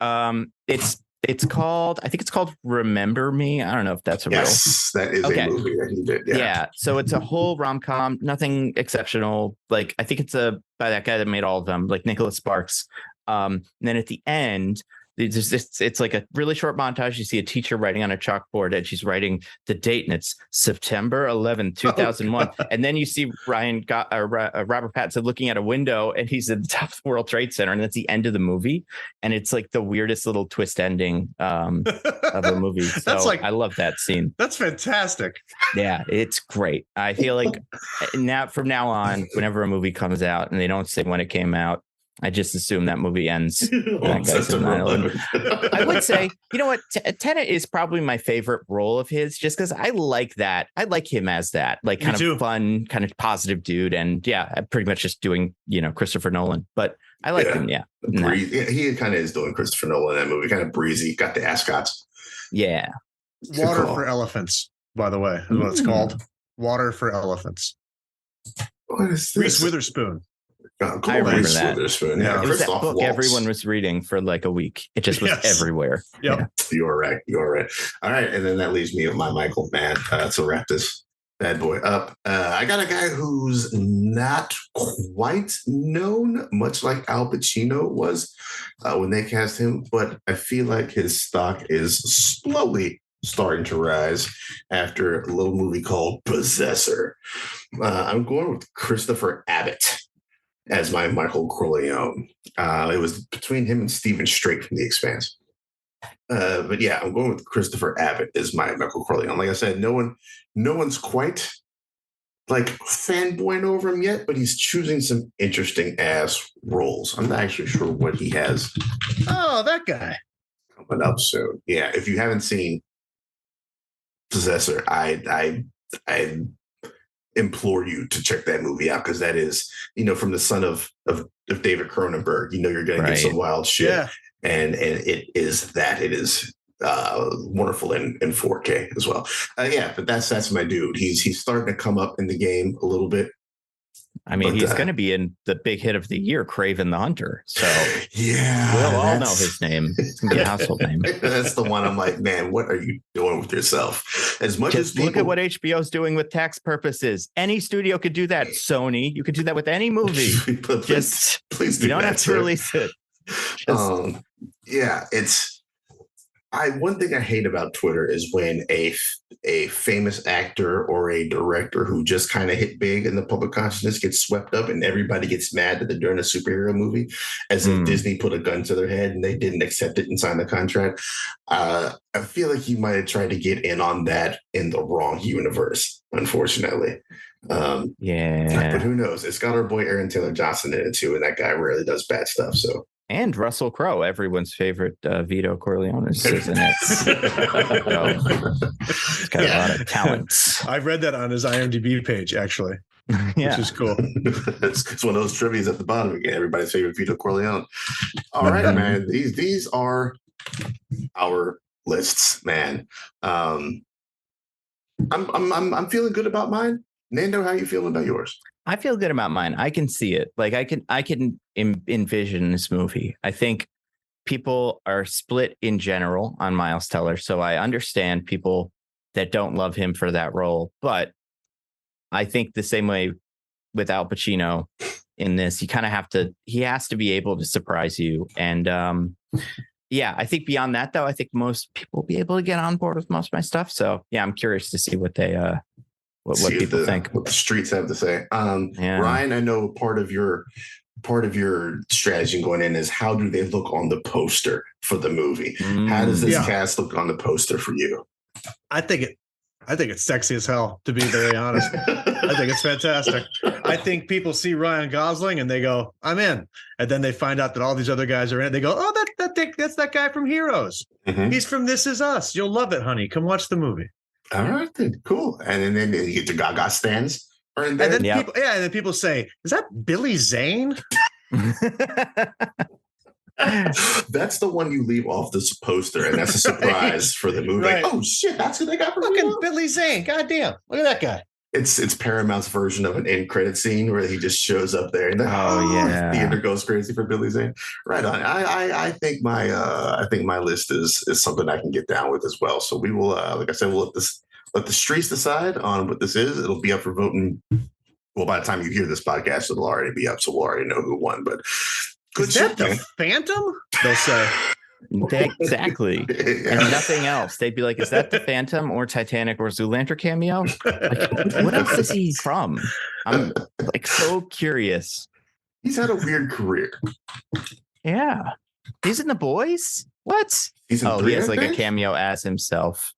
It's called, I think it's called Remember Me. I don't know if that's a real. Yes, that is a movie that he did. Yeah. So it's a whole rom-com, nothing exceptional. Like, I think it's by that guy that made all of them, like Nicholas Sparks. And then at the end, it's like a really short montage. You see a teacher writing on a chalkboard, and she's writing the date, and it's September 11th, 2001. And then you see Robert Pattinson looking at a window, and he's at the top of the World Trade Center, and that's the end of the movie. And it's like the weirdest little twist ending of a movie. So I love that scene. That's fantastic. Yeah, it's great. I feel like from now on, whenever a movie comes out and they don't say when it came out, I just assume that movie ends. I would say, you know what? Tenet is probably my favorite role of his, just because I like that. I like him as that, like kind of fun, kind of positive dude. And I'm pretty much just doing, Christopher Nolan. But I like him. Yeah. He kind of is doing Christopher Nolan in that movie. Kind of breezy. Got the ascots. Yeah. Water for Elephants, by the way, is what it's called. Water for Elephants. What is this? Reese Witherspoon. I remember that. Yeah. It was that book everyone was reading for like a week. It just was everywhere. Yep. Yeah. You're right. All right. And then that leaves me with my Michael, man. To wrap this bad boy up. I got a guy who's not quite known, much like Al Pacino was when they cast him, but I feel like his stock is slowly starting to rise after a little movie called Possessor. I'm going with Christopher Abbott as my Michael Corleone. It was between him and Stephen Strait from The Expanse. But yeah, I'm going with Christopher Abbott as my Michael Corleone. Like I said, no one's quite like fanboying over him yet, but he's choosing some interesting ass roles. I'm not actually sure what he has. Oh, that guy Coming up soon. Yeah, if you haven't seen Possessor. I implore you to check that movie out, because that is, from the son of David Cronenberg. You're going to get some wild shit, and it is that. It is wonderful in 4K as well. But that's my dude. He's starting to come up in the game a little bit. I mean, he's going to be in the big hit of the year, Kraven the Hunter. So we'll all know his name. It's going to be a household name. That's the one. I'm like, man, what are you doing with yourself? As much as look at what HBO's doing with tax purposes. Any studio could do that. Sony, you could do that with any movie. Please do. You don't have to release it. One thing I hate about Twitter is when a famous actor or a director who just kind of hit big in the public consciousness gets swept up, and everybody gets mad that they're doing a superhero movie, as if Disney put a gun to their head and they didn't accept it and sign the contract. I feel like you might have tried to get in on that in the wrong universe, unfortunately. But who knows? It's got our boy Aaron Taylor Johnson in it too, and that guy really does bad stuff. So. And Russell Crowe, everyone's favorite Vito Corleone, is in it. He's got a lot of talents. I've read that on his IMDb page, actually, which is cool. It's one of those trivias at the bottom again. Everybody's favorite Vito Corleone. All right, man. These are our lists, man. I'm feeling good about mine. Nando, how you feeling about yours? I feel good about mine. I can see it. Like I can envision this movie. I think people are split in general on Miles Teller, so I understand people that don't love him for that role. But I think the same way with Al Pacino in this, he has to be able to surprise you. And I think beyond that, though, I think most people will be able to get on board with most of my stuff. So I'm curious to see what they what people think, what the streets have to say. Ryan, I know part of your strategy going in is, how do they look on the poster for the movie? How does this cast look on the poster for you? I think it's sexy as hell, to be very honest. I think it's fantastic. I think people see Ryan Gosling and they go, I'm in. And then they find out that all these other guys are in it. They go, oh, that's that guy from Heroes. He's from This Is Us. You'll love it, honey. Come watch the movie. All right, then, cool. And then you get the Gaga stands. And then people say, is that Billy Zane? That's the one you leave off this poster, and that's a surprise for the movie. Right. Like, oh shit, that's who they got from fucking Billy Zane. Goddamn. Look at that guy. It's Paramount's version of an end credit scene where he just shows up there and the theater goes crazy for Billy Zane. Right on. I think my list is something I can get down with as well. So we will, like I said, we'll let the streets decide on what this is. It'll be up for voting. Well, by the time you hear this podcast, it'll already be up, so we'll already know who won. But is that the Phantom? They'll say. Exactly. And nothing else. They'd be like, is that the Phantom or Titanic or Zoolander cameo? Like, what else is he from? I'm like so curious. He's had a weird career. Yeah. He's in The Boys? What? He's in he has like a cameo as himself.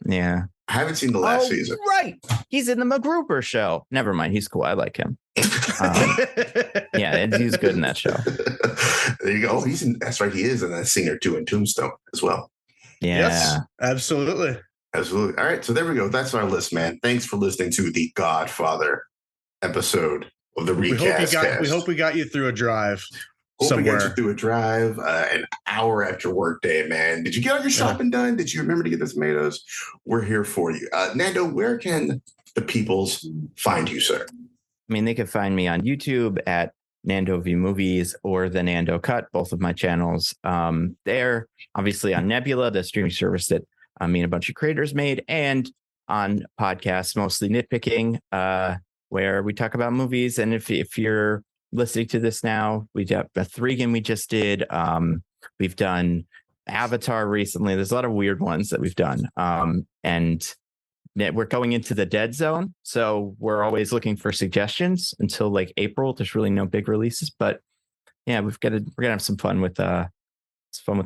Yeah. I haven't seen the last season. Right. He's in the MacGruber show. Never mind. He's cool. I like him. He's good in that show. There you go. That's right. He is in that scene or two in Tombstone as well. Yeah. Yes, absolutely. Absolutely. All right. So there we go. That's our list, man. Thanks for listening to the Godfather episode of the Recast. We hope we got you through a drive. Hope we got you through a drive, an hour after work day, man. Did you get all your shopping done? Did you remember to get the tomatoes? We're here for you. Nando, where can the peoples find you, sir? I mean, they can find me on YouTube at Nando V Movies or the Nando Cut, both of my channels. They're obviously on Nebula, the streaming service that me and a bunch of creators made, and on podcasts, mostly nitpicking, where we talk about movies. And if you're listening to this now, we got a 3 we just did. We've done Avatar recently. There's a lot of weird ones that we've done. And we're going into the dead zone, so we're always looking for suggestions until like April. There's really no big releases, but yeah, we're gonna have some fun with the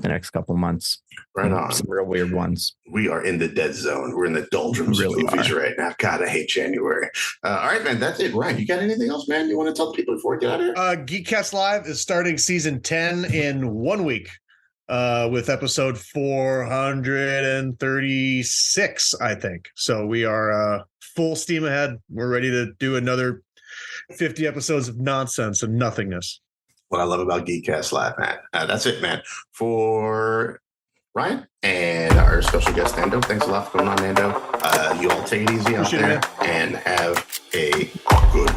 next couple months. Right on. Some real weird ones. We are in the dead zone. We're in the doldrums of movies right now. God, I hate January. All right, man, that's it. Ryan, you got anything else, man? You want to tell the people before we get out of here? Geekcast Live is starting season 10 in 1 week. with episode 436, I think. So we are full steam ahead. We're ready to do another 50 episodes of nonsense and nothingness. What I love about Geekcast Live, man. That's it, man. For Ryan and our special guest, Nando, thanks a lot for coming on, Nando. You all take it easy out there and have a good